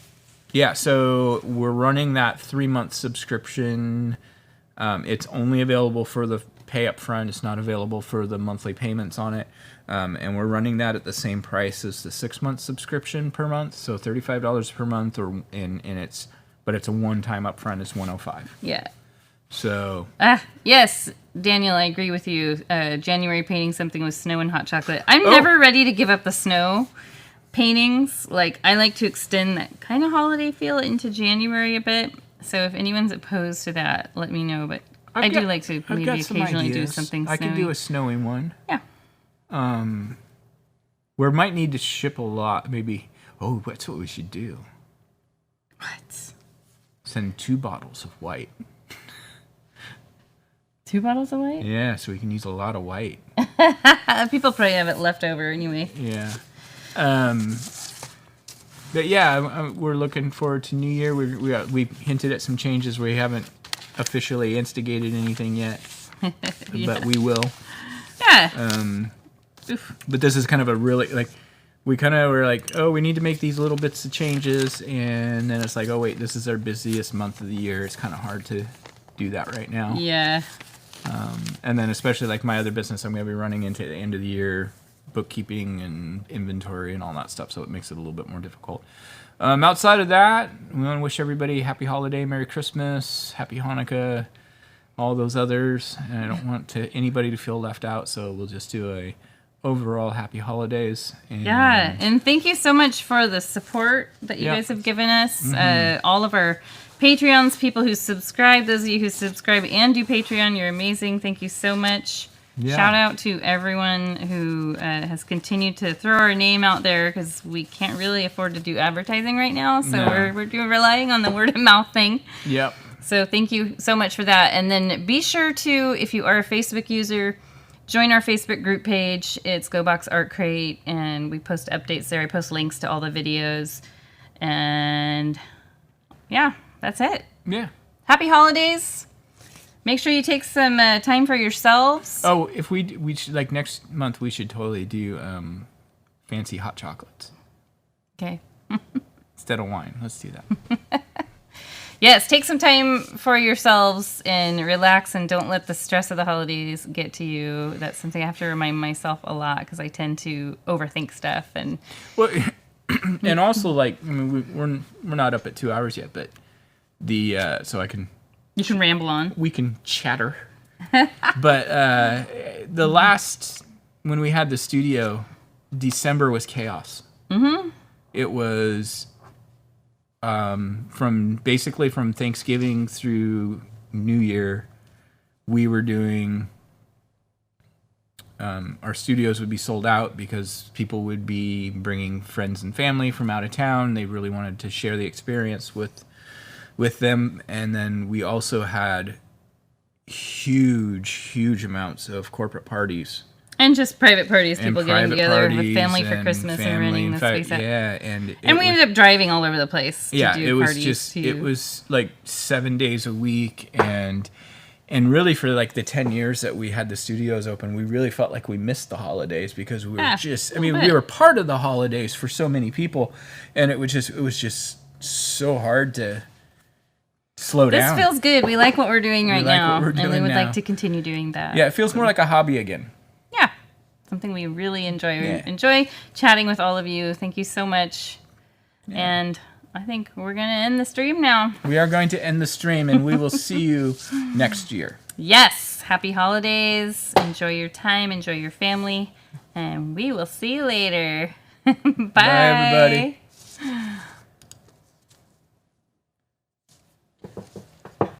yeah, so we're running that 3-month subscription. It's only available for the pay up front. It's not available for the monthly payments on it. And we're running that at the same price as the 6-month subscription per month. So $35 per month, but it's a one-time upfront. It's $105. Yeah. So Yes, Daniel, I agree with you. January painting something with snow and hot chocolate. I'm never ready to give up the snow paintings. Like, I like to extend that kind of holiday feel into January a bit. So if anyone's opposed to that, let me know. But I do like to maybe occasionally do something snowy. I could do a snowy one. Yeah. We might need to ship a lot. Maybe. Oh, that's what we should do. What? Send 2 bottles of white. 2 bottles of white? Yeah, so we can use a lot of white. People probably have it left over anyway. Yeah. But yeah, we're looking forward to New Year. We hinted at some changes. We haven't officially instigated anything yet, but we will. Yeah. But this is kind of a really, like, we kind of were like, oh, we need to make these little bits of changes, and then it's like, oh wait, this is our busiest month of the year. It's kind of hard to do that right now. Yeah. And then especially like my other business, I'm going to be running into the end of the year bookkeeping and inventory and all that stuff, so it makes it a little bit more difficult. Outside of that, we want to wish everybody happy holiday, Merry Christmas, Happy Hanukkah, all those others, and I don't want anybody to feel left out, so we'll just do a overall happy holidays. And thank you so much for the support that you guys have given us. All of our Patreons, people who subscribe, those of you who subscribe and do Patreon, you're amazing. Thank you so much. Yeah. Shout out to everyone who has continued to throw our name out there, because we can't really afford to do advertising right now, so we're relying on the word of mouth thing. Yep. So thank you so much for that. And then be sure to, if you are a Facebook user, join our Facebook group page. It's GoBox Art Crate, and we post updates there. I post links to all the videos. And yeah, that's it. Yeah. Happy holidays. Make sure you take some time for yourselves. Oh, if we should, like next month, we should totally do fancy hot chocolates Okay. instead of wine. Let's do that. Yes, take some time for yourselves and relax, and don't let the stress of the holidays get to you. That's something I have to remind myself a lot because I tend to overthink stuff. And Well, and also, like, I mean, we're not up at 2 hours yet, but so you can ramble on. we can chatter. But the last, when we had the studio, December was chaos. Mm-hmm. It was from Thanksgiving through New Year, we were doing, our studios would be sold out because people would be bringing friends and family from out of town. They really wanted to share the experience with them. And then we also had huge amounts of corporate parties. And just private parties, And people getting private together with parties family for and Christmas and family. renting In the fact, space out. yeah, and We ended up driving all over the place to yeah, do it was parties just too. it was like 7 days a week, and really for like the 10 years that we had the studios open, we really felt like we missed the holidays because we were Yeah, just, a I mean, little we bit. were part of the holidays for so many people, and it was just so hard to slow This down. feels good. We like what we're doing right like now, what we're and we doing would now. like to continue doing that. Yeah, it feels more like a hobby again. Yeah, something we really enjoy. We Yeah. enjoy chatting with all of you. Thank you so much. And I think we're gonna end the stream now. We are going to end the stream, and we will see you next year. Yes, happy holidays. Enjoy your time. Enjoy your family, and we will see you later. Bye, Bye, everybody.